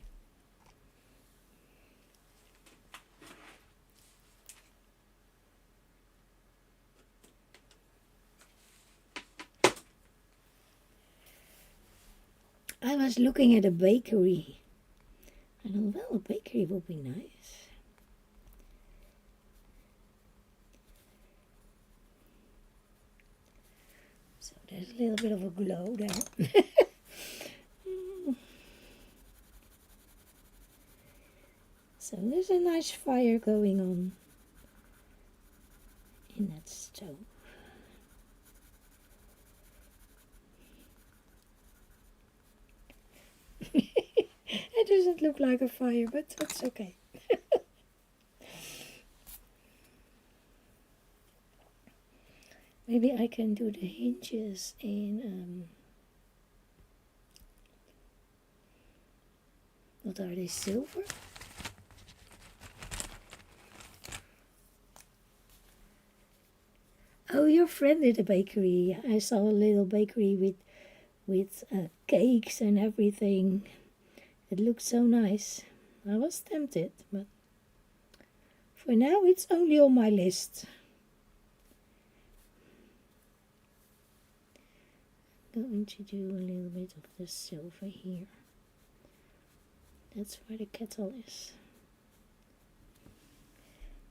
I was looking at a bakery. I thought, well, a bakery would be nice. So there's a little bit of a glow there. So there's a nice fire going on in that stove. It doesn't look like a fire, but that's okay. Maybe I can do the hinges in, what are they, silver? Oh, your friend at the bakery. I saw a little bakery with cakes and everything. It looked so nice. I was tempted, but for now it's only on my list. I'm going to do a little bit of the silver here. That's where the kettle is.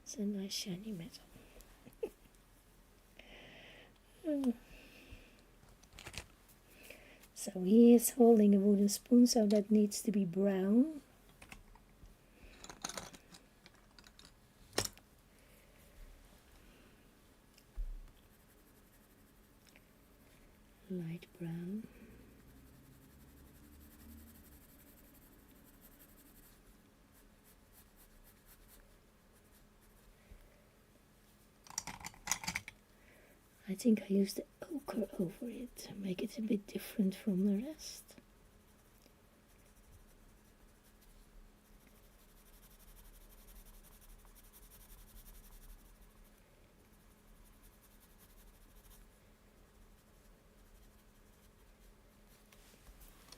It's a nice shiny metal. So he is holding a wooden spoon, so that needs to be brown. Light brown. I think I used the ochre over it to make it a bit different from the rest.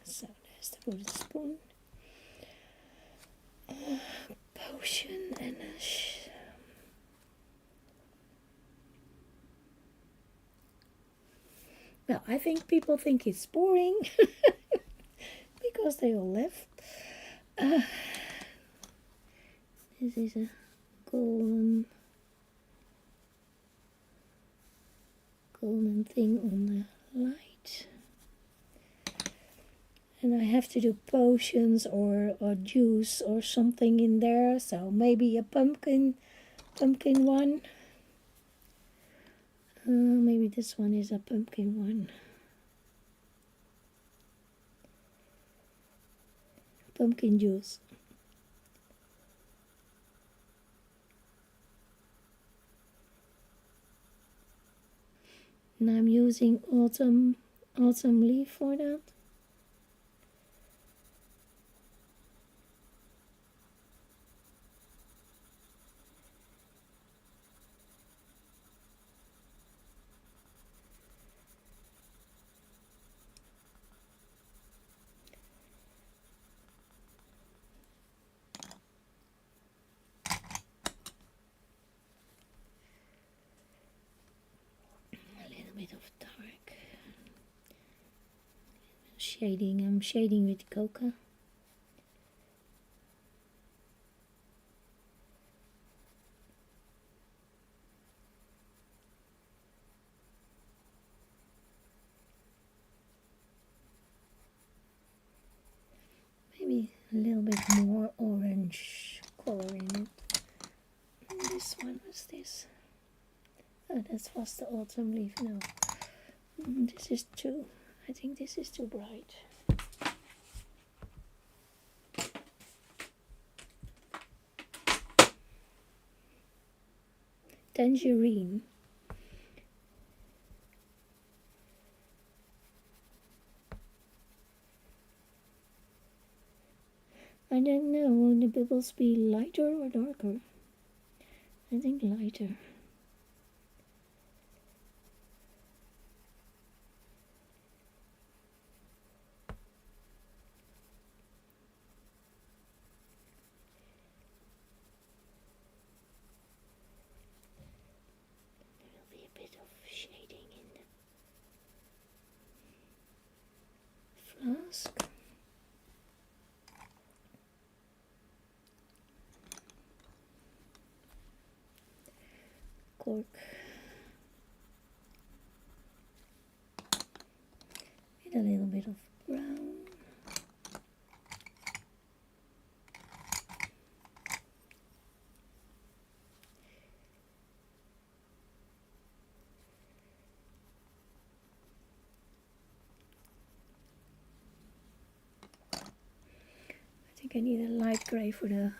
So there's the wooden spoon, potion and a well, I think people think it's boring because they all left. This is a golden thing on the light. And I have to do potions or juice or something in there. So maybe a pumpkin one. Maybe this one is a pumpkin one. Pumpkin juice. And I'm using autumn leaf for that. Of dark shading. I'm shading with cocoa. Maybe a little bit more orange color in it. And this one was this. Oh, that was the autumn leaf. No, this is too. I think this is too bright. tangerine. I don't know, will the bubbles be lighter or darker? I think lighter. There will be a bit of shading in the flask. Cork. With a little bit of brown. I think I need a light grey for the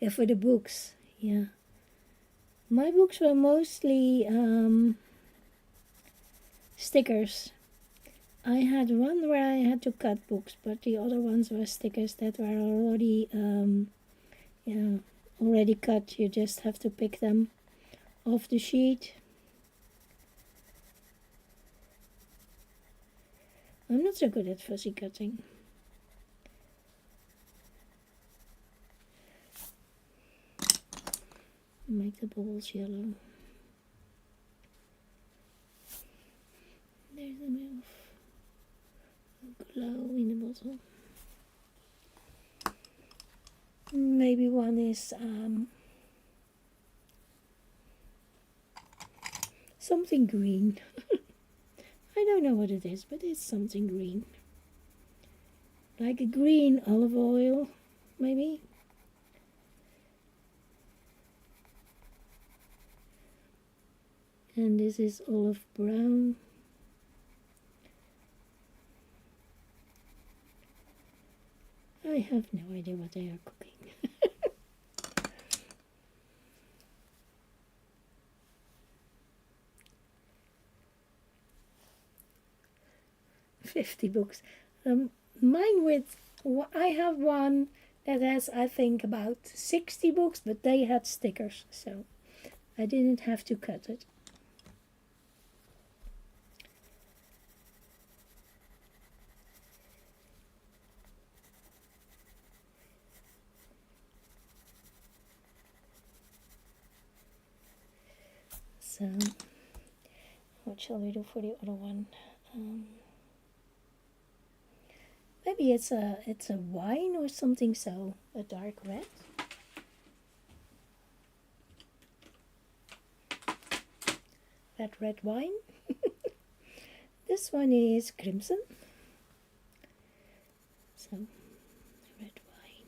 for the books. Yeah, my books were mostly stickers. I had one where I had to cut books, but the other ones were stickers that were already already cut. You just have to pick them off the sheet. I'm not so good at fussy cutting. Make the balls yellow. There's a bit of glow in the bottle. Maybe one is something green. I don't know what it is, but it's something green. Like a green olive oil, maybe. And this is olive brown. I have no idea what they are cooking. 50 books. Mine with, I have one that has, I think, about 60 books, but they had stickers, so I didn't have to cut it. So, what shall we do for the other one? Maybe it's a wine or something, so a dark red. Red wine. This one is crimson. So red wine.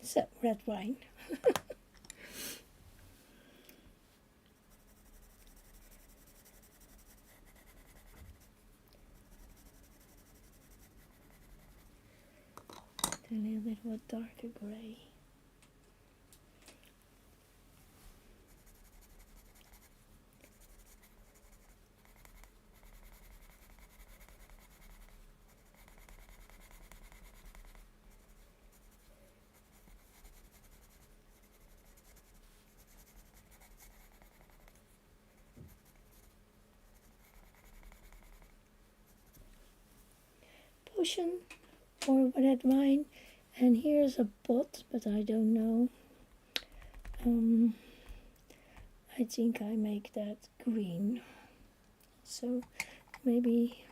So red wine. A little bit of a darker grey. ocean or red wine. And here's a pot, but I don't know. I think I make that green. So maybe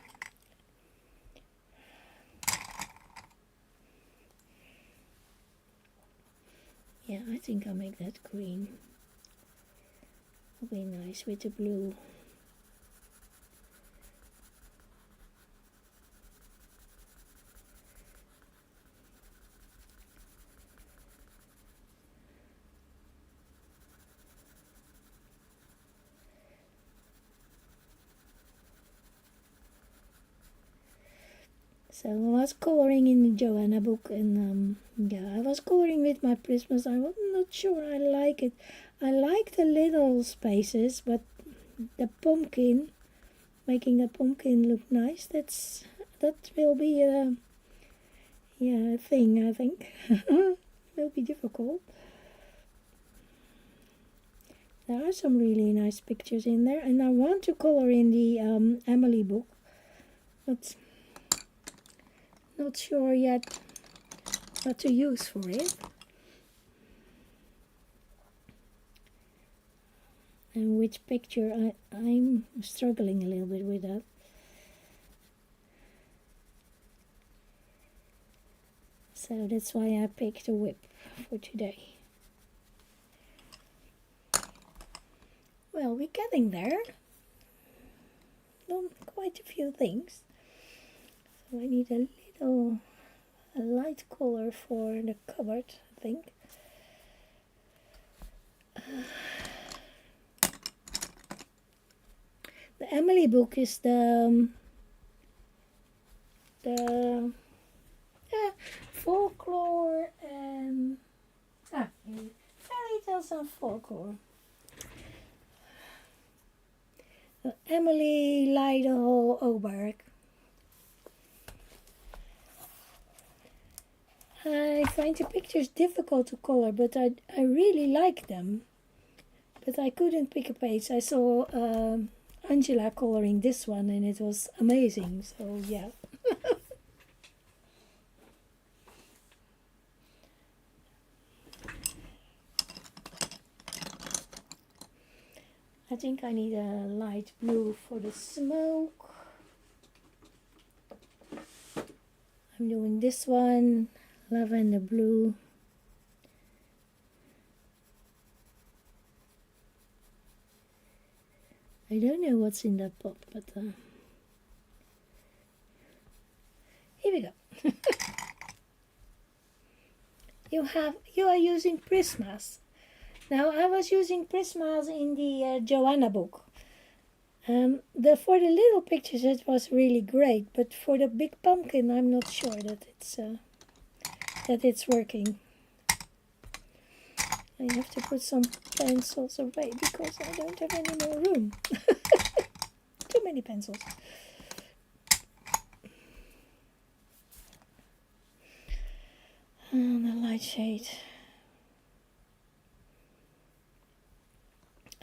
yeah, I think I'll make that green. It'll be nice with the blue. So I was coloring in the Joanna book, and yeah, I was coloring with my Prismas. I was not sure I like it. I like the little spaces, but the pumpkin, making the pumpkin look nice, that will be a thing, I think. Will be difficult. There are some really nice pictures in there, and I want to color in the Emily book, but not sure yet what to use for it. And which picture, I'm struggling a little bit with that. So that's why I picked a whip for today. Well, we're getting there. Done quite a few things. So I need a light color for the cupboard, I think. The Emily book is the folklore and fairy tales and folklore. Emily Lijdehol Oberg. I find the pictures difficult to color, but I really like them. But I couldn't pick a page. I saw Angela coloring this one, and it was amazing. So yeah. I think I need a light blue for the smoke. I'm doing this one, lavender blue. I don't know what's in that pot, but here we go. You are using Prismas. Now I was using Prismas in the Joanna book. For the little pictures it was really great, but for the big pumpkin I'm not sure that it's working. I have to put some pencils away because I don't have any more room. Too many pencils. And the light shade.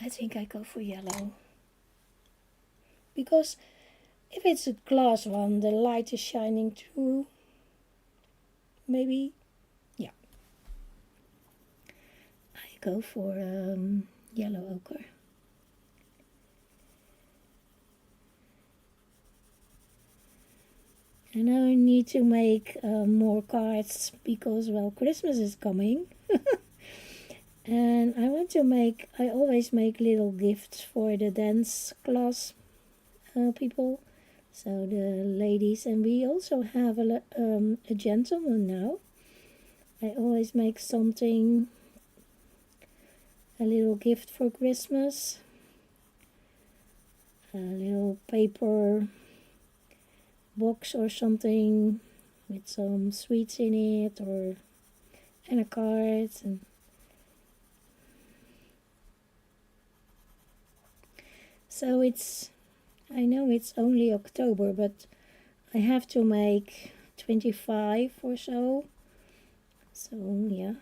I think I go for yellow. Because if it's a glass one, the light is shining through. Maybe, yeah. I go for yellow ochre. And now I need to make more cards because, well, Christmas is coming. And I always make little gifts for the dance class people. So the ladies, and we also have a gentleman now. I always make something, a little gift for Christmas. A little paper box or something with some sweets in it, and a card. And so I know it's only October, but I have to make 25 or so. So yeah,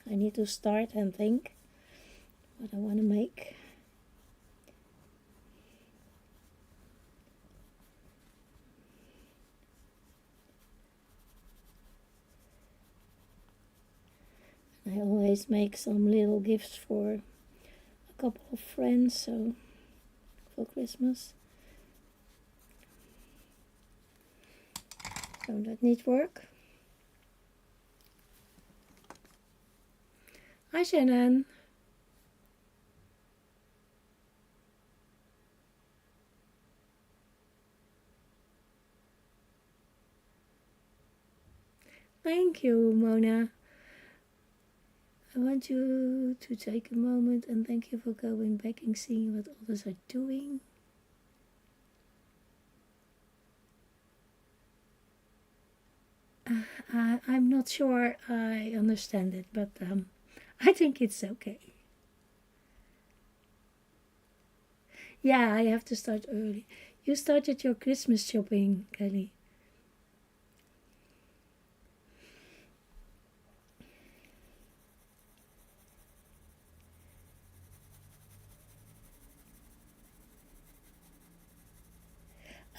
I need to start and think what I want to make. I always make some little gifts for a couple of friends, so for Christmas. So that needs work. Hi Shannon. Thank you, Mona. I want you to take a moment and thank you for going back and seeing what others are doing. I'm not sure I understand it, but I think it's okay. Yeah, I have to start early. You started your Christmas shopping, Kelly.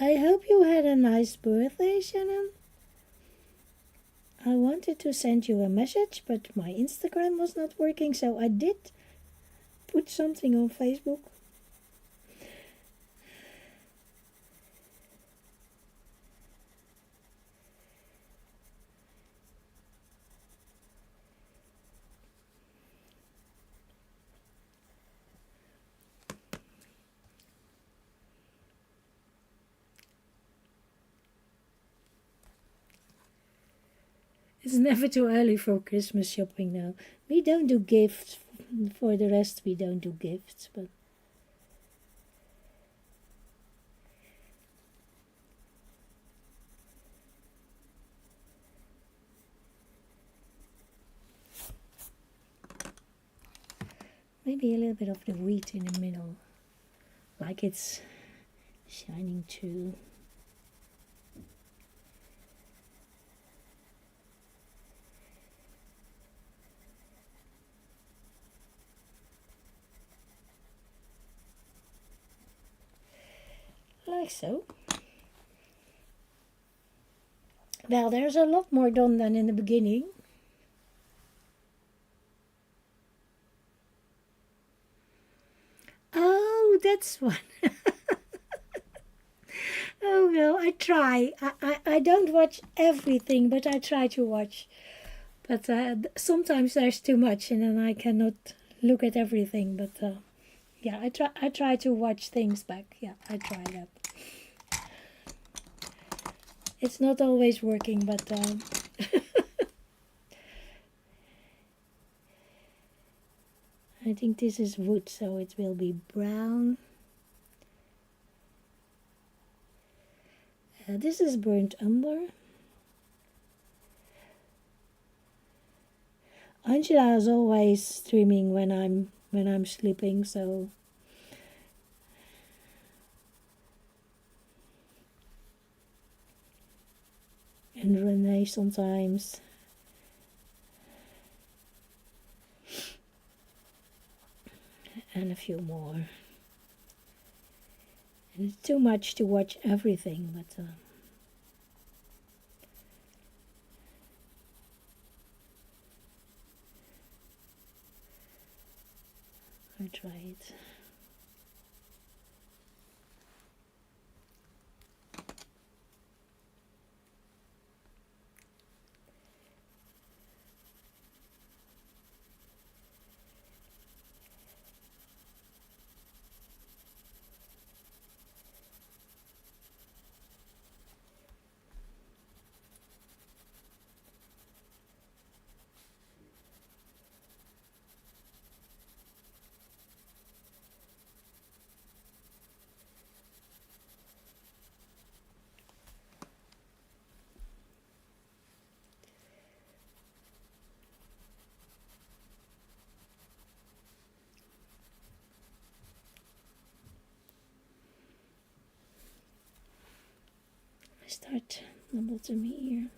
I hope you had a nice birthday, Shannon. I wanted to send you a message, but my Instagram was not working, so I did put something on Facebook. It's never too early for Christmas shopping now. We don't do gifts. For the rest, we don't do gifts, but maybe a little bit of the wheat in the middle, like it's shining through. Like so. Well, there's a lot more done than in the beginning. Oh, that's one. Oh well, I try. I don't watch everything, but I try to watch. But sometimes there's too much, and then I cannot look at everything. But yeah, I try to watch things back. Yeah, I try that. It's not always working, but I think this is wood, so it will be brown. This is burnt umber. Angela is always streaming when I'm sleeping, so and Renee sometimes. And a few more. And it's too much to watch everything, but I try it. I start the bottom here.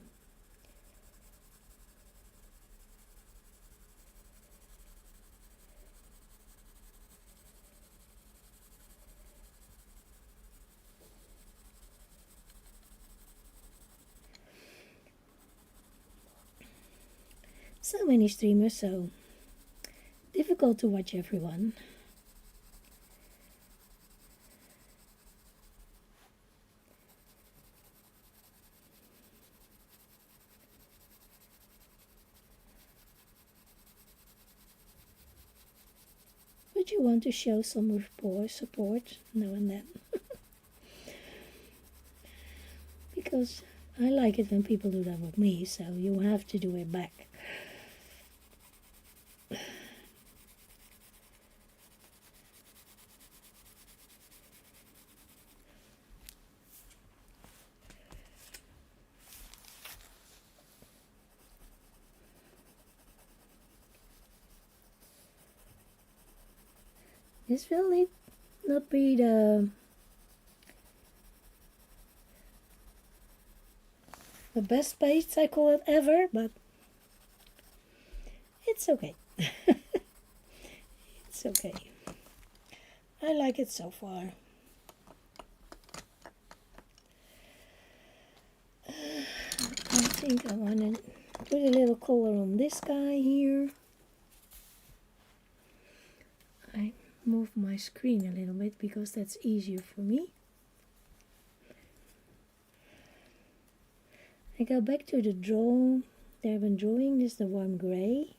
So many streamers, so difficult to watch everyone. But you want to show some support now and then. Because I like it when people do that with me, so you have to do it back. This will not be the best paste I call it ever, but it's okay. It's okay. I like it so far. I think I want to put a little color on this guy here. I move my screen a little bit because that's easier for me. I go back to the draw. There I've been drawing. This is the warm gray.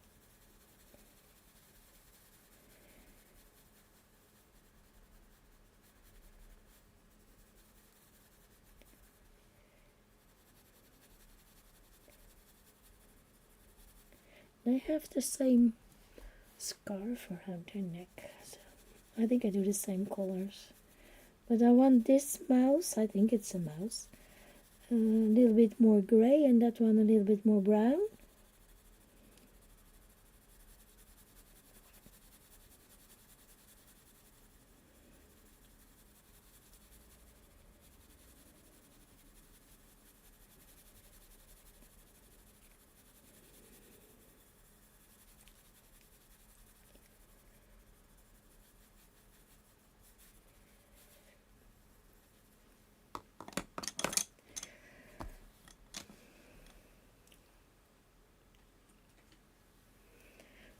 They have the same scarf around her neck, so I think I do the same colors. But I want this mouse, I think it's a mouse, a little bit more gray, and that one a little bit more brown.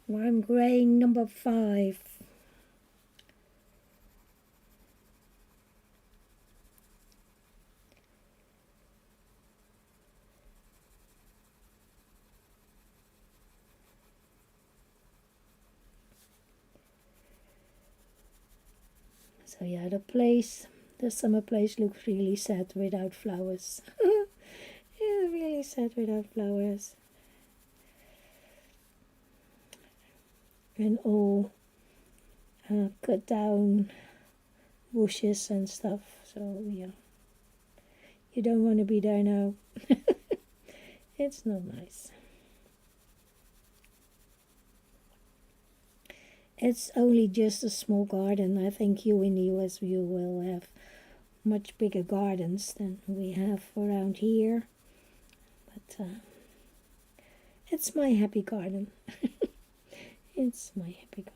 Warm gray number 5. So yeah, the summer place looks really sad without flowers. Yeah, really sad without flowers. And all cut down bushes and stuff. So yeah, you don't want to be there now. It's not nice. It's only just a small garden. I think you in the US you will have much bigger gardens than we have around here. But it's my happy garden. It's my happy garden.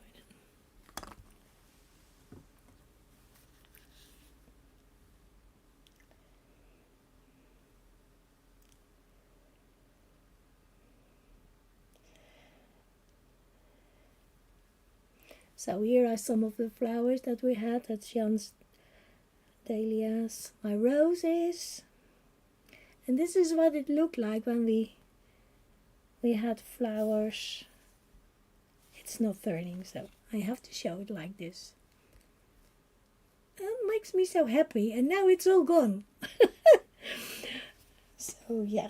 So here are some of the flowers that we had. That's Jan's dahlias, my roses. And this is what it looked like when we had flowers. It's not turning, so I have to show it like this. It makes me so happy, and now it's all gone. So yeah.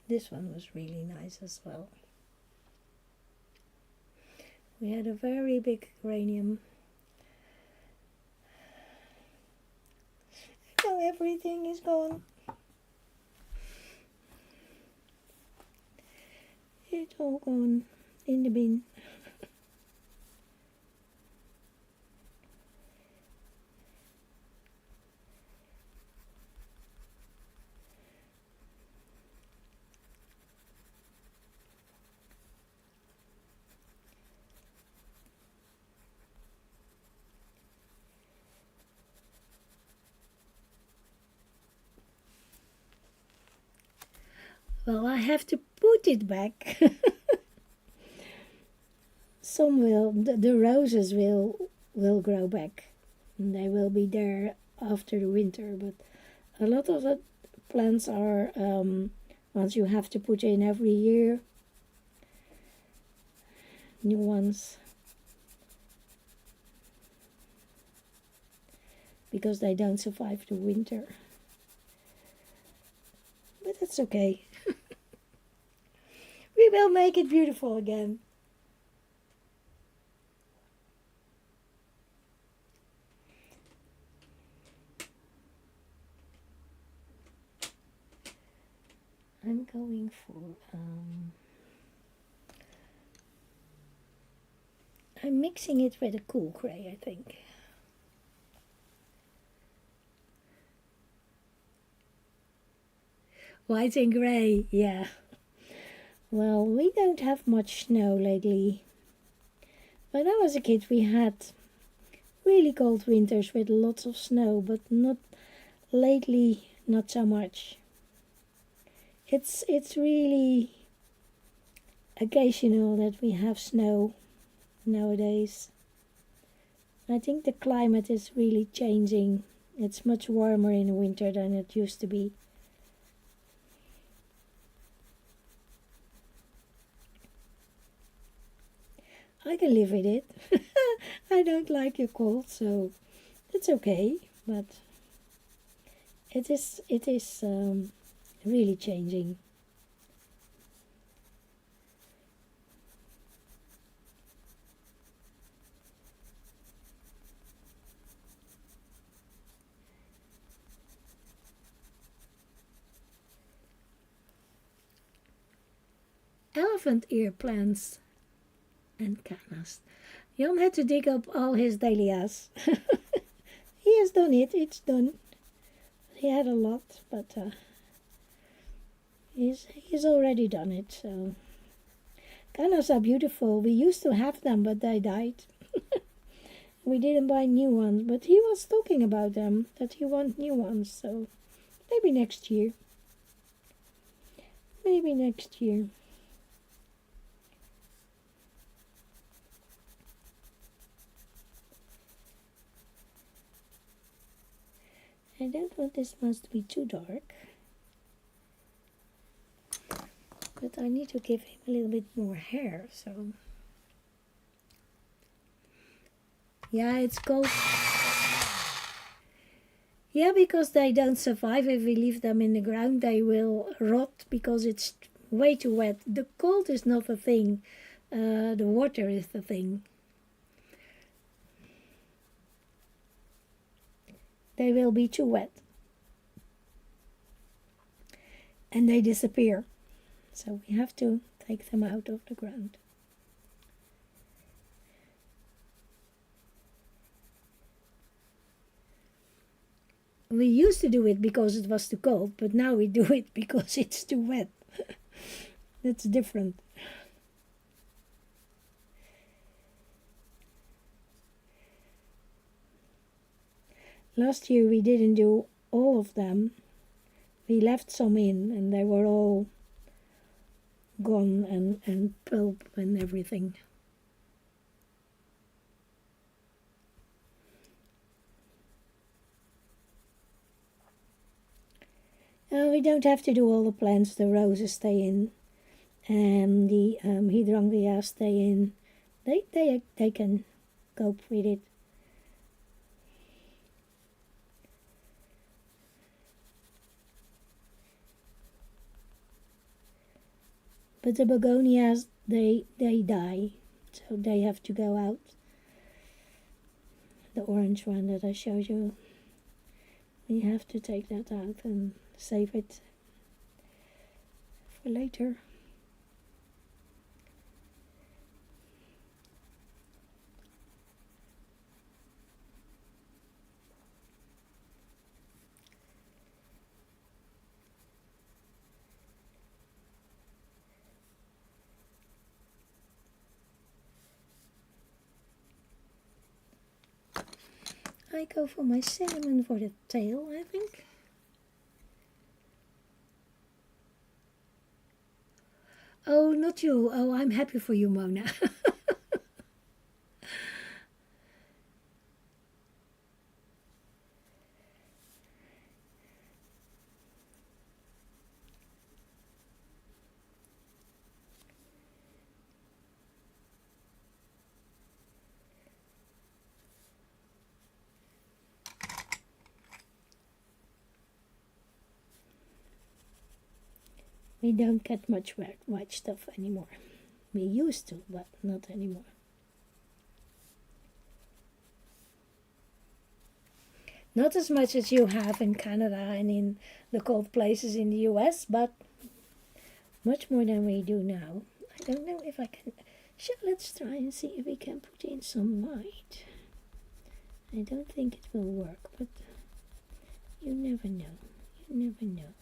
This one was really nice as well. We had a very big geranium. Now everything is gone. It's all gone in the bin. Well, I have to put it back. Some will, the roses will grow back. And they will be there after the winter, but a lot of the plants are ones you have to put in every year. New ones. Because they don't survive the winter. But that's okay. We will make it beautiful again. I'm going for I'm mixing it with a cool gray, I think. White and gray, yeah. Well, we don't have much snow lately. When I was a kid, we had really cold winters with lots of snow, but not lately, not so much. It's really occasional that we have snow nowadays. I think the climate is really changing. It's much warmer in the winter than it used to be. I can live with it. I don't like the cold, so it's okay. But it is really changing. Elephant ear plants and cannas. Jan had to dig up all his dahlias. He has done it, it's done. He had a lot, but he's already done it. So cannas are beautiful. We used to have them, but they died. We didn't buy new ones, but he was talking about them, that he wants new ones. So maybe next year. Maybe next year. I don't want this must be too dark. But I need to give him a little bit more hair, so... Yeah, it's cold. Yeah, because they don't survive. If we leave them in the ground, they will rot because it's way too wet. The cold is not the thing. The water is the thing. They will be too wet. And they disappear. So we have to take them out of the ground. We used to do it because it was too cold, but now we do it because it's too wet. That's different. Last year we didn't do all of them. We left some in and they were all gone and pulp and everything. We don't have to do all the plants. The roses stay in, and the hydrangeas stay in. They can cope with it. But the begonias, they die, so they have to go out. The orange one that I showed you, we have to take that out and save it for later. I go for my cinnamon for the tail, I think. Oh, not you. Oh, I'm happy for you, Mona. We don't get much white stuff anymore. We used to, but not anymore. Not as much as you have in Canada and in the cold places in the US, but much more than we do now. I don't know if I can. Let's try and see if we can put in some white. I don't think it will work, but you never know. You never know.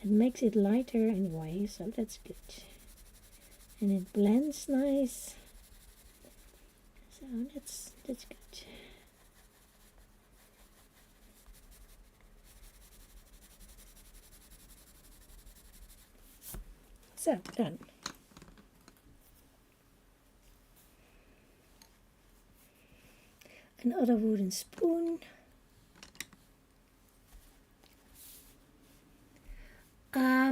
It makes it lighter anyway, so that's good. And it blends nice. So that's good. So done. Another wooden spoon.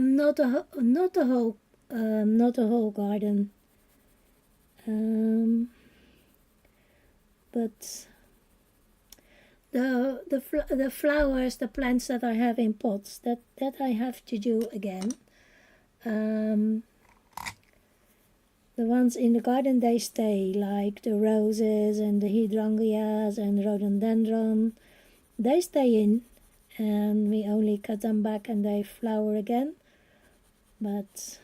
Not the whole garden, but the flowers, the plants that I have in pots, that I have to do again. The ones in the garden, they stay, like the roses and the hydrangeas and rhododendron. They stay in, and we only cut them back and they flower again. But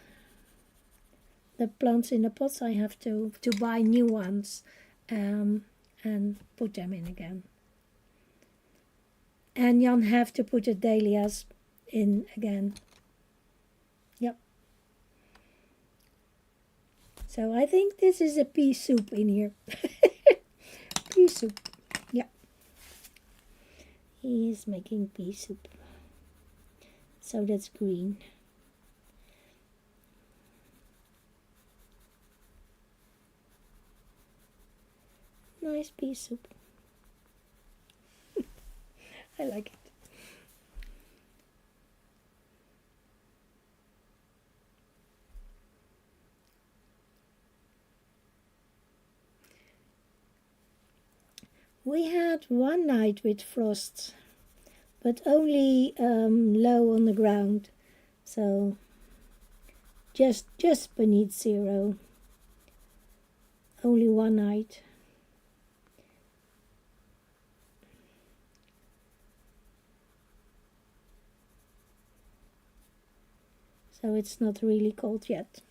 the plants in the pots, I have to buy new ones and put them in again. And Jan have to put the dahlias in again. Yep. So I think this is a pea soup in here. Pea soup. Yeah. He is making pea soup. So that's green. Nice pea soup. I like it. We had one night with frost, but only low on the ground, so just beneath zero. Only one night. So it's not really cold yet.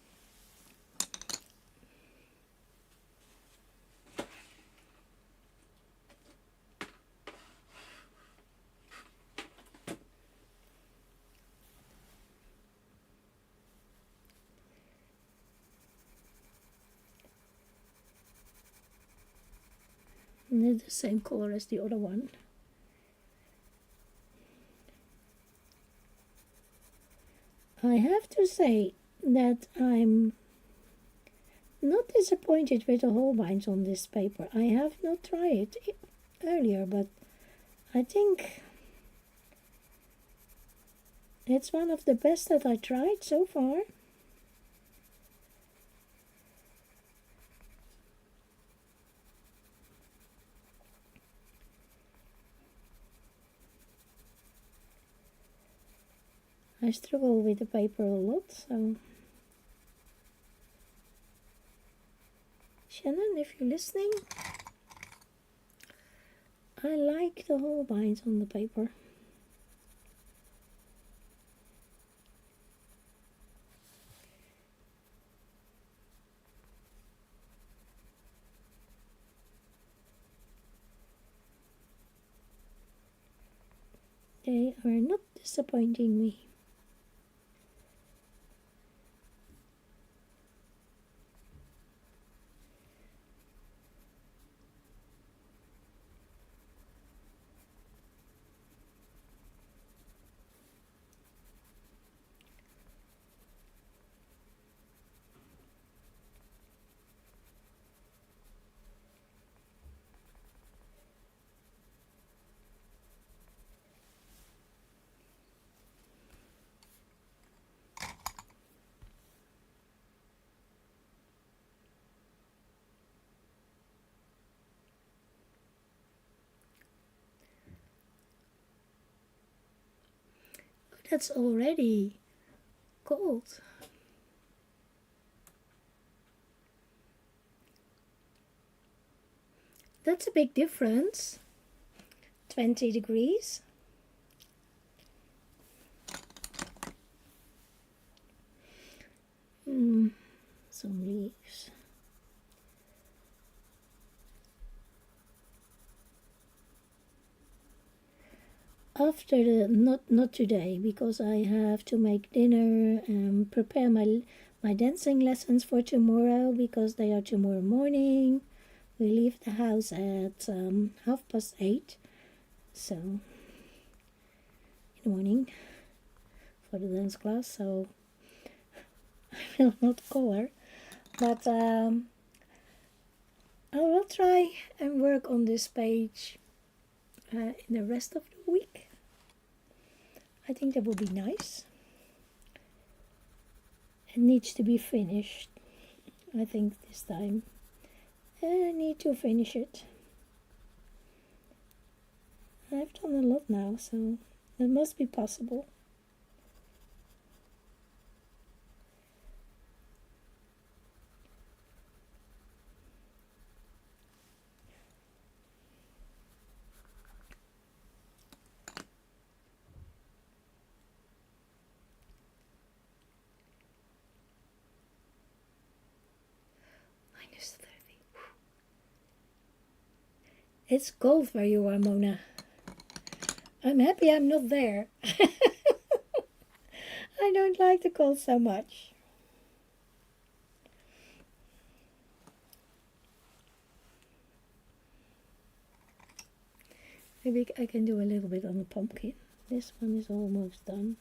And it's the same color as the other one. I have to say that I'm not disappointed with the Holbeins on this paper. I have not tried it earlier, but I think it's one of the best that I tried so far. I struggle with the paper a lot, so Shannon, if you're listening, I like the Holbeins on the paper. They are not disappointing me. that's already cold. That's a big difference. 20 degrees. Some leaves. After the not today, because I have to make dinner and prepare my dancing lessons for tomorrow, because they are tomorrow morning. We leave the house at 8:30, so in the morning for the dance class. So I will not color, but I will try and work on this page in the rest of the week. I think that will be nice. It needs to be finished, I think, this time. I need to finish it. I've done a lot now, so it must be possible. -30. It's cold where you are, Mona. I'm happy I'm not there. I don't like the cold so much. Maybe I can do a little bit on the pumpkin. This one is almost done.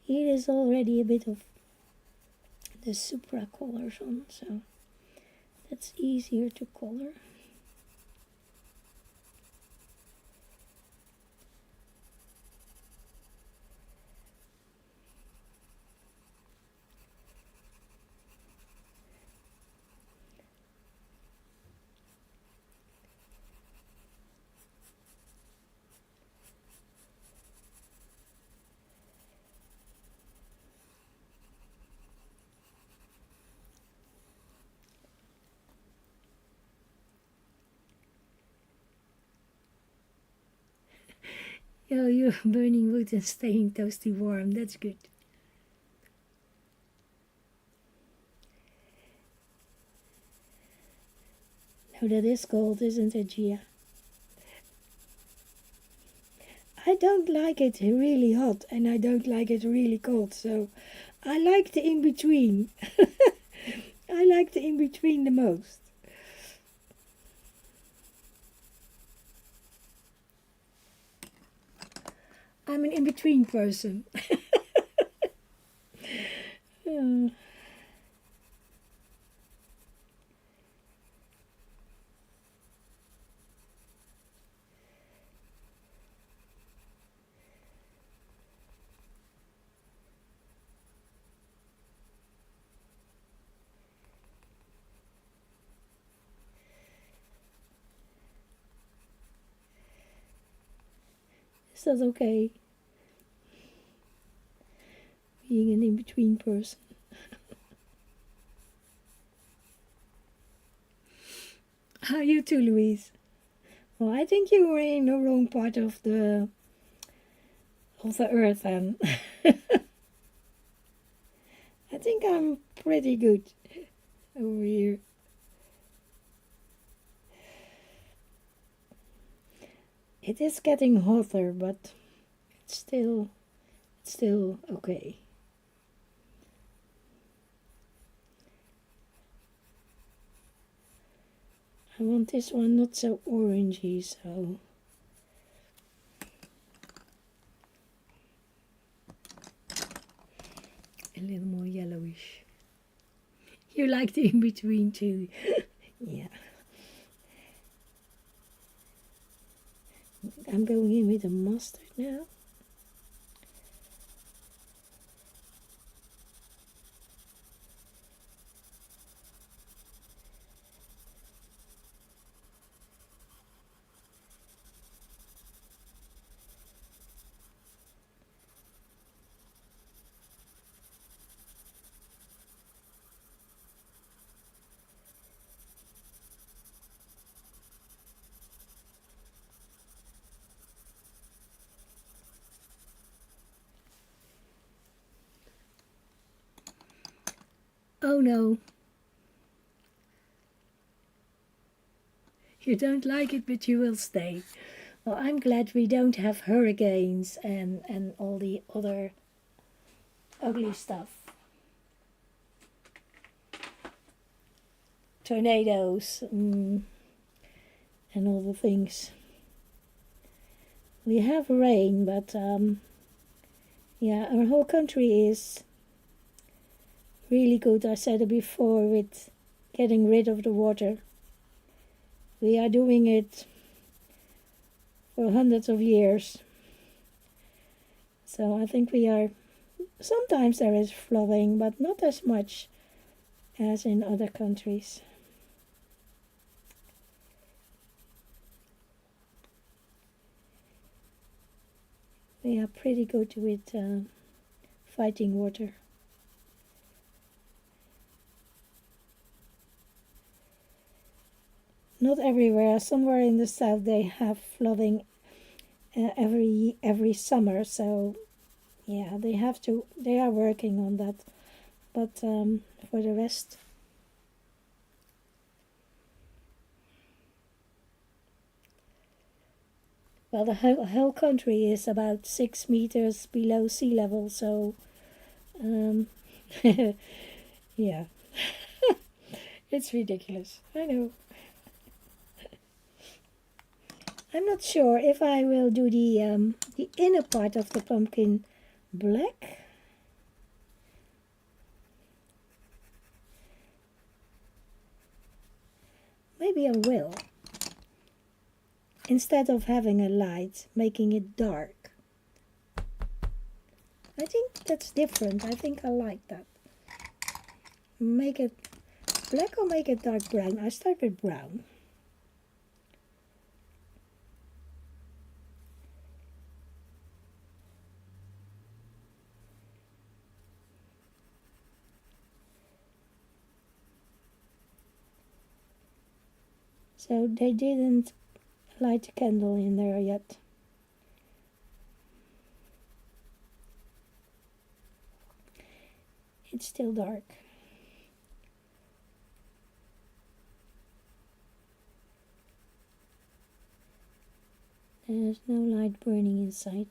Here is already a bit of the supra colors on, so that's easier to color. Oh, you're burning wood and staying toasty warm. That's good. No, that is cold, isn't it, Gia? I don't like it really hot and I don't like it really cold, so I like the in-between. I like the in-between the most. I'm an in-between person. Is that okay? Being an in-between person. How are you too, Louise? Well, I think you were in the wrong part of the earth, and I think I'm pretty good over here. It is getting hotter, but it's still okay. I want this one not so orangey, so a little more yellowish. You like the in-between too. Yeah. I'm going in with the mustard now. Oh no, you don't like it, but you will stay. Well, I'm glad we don't have hurricanes and all the other ugly stuff. Tornadoes and all the things. We have rain, but yeah, our whole country is really good. I said it before with getting rid of the water. We are doing it for hundreds of years. So I think we are, sometimes there is flooding, but not as much as in other countries. We are pretty good with fighting water. Not everywhere. Somewhere in the south they have flooding every summer. So yeah, they have to. They are working on that. But for the rest, well, the whole country is about 6 meters below sea level. So yeah, it's ridiculous. I know. I'm not sure if I will do the inner part of the pumpkin black. Maybe I will. Instead of having a light, making it dark. I think that's different. I think I like that. Make it black or make it dark brown? I start with brown. So they didn't light a candle in there yet. It's still dark. There's no light burning inside.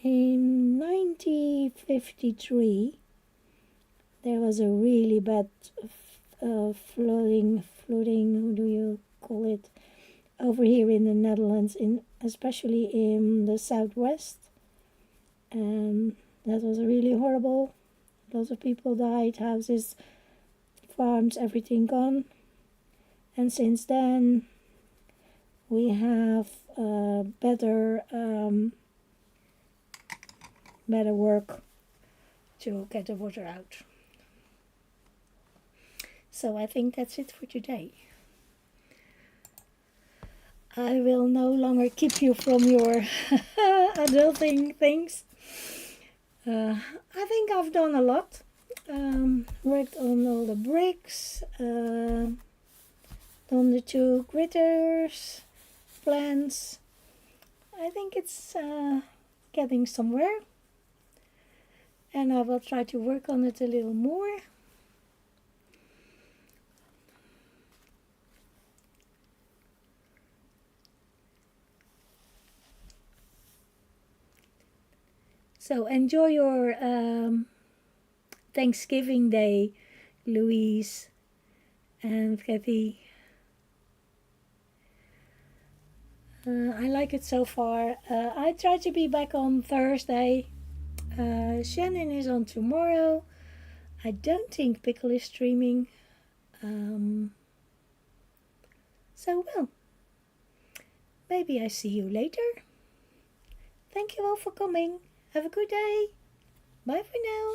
In 1953, there was a really bad flooding, how do you call it, over here in the Netherlands, especially in the southwest. And that was really horrible. Lots of people died, houses, farms, everything gone. And since then, we have better work to get the water out. So I think that's it for today. I will no longer keep you from your adulting things. I think I've done a lot. Worked on all the bricks, done the 2 critters, plants. I think it's getting somewhere. And I will try to work on it a little more. So enjoy your Thanksgiving Day, Louise and Kathy. I like it so far. I try to be back on Thursday. Shannon is on tomorrow. I don't think Pickle is streaming. So, well, maybe I see you later. Thank you all for coming. Have a good day. Bye for now.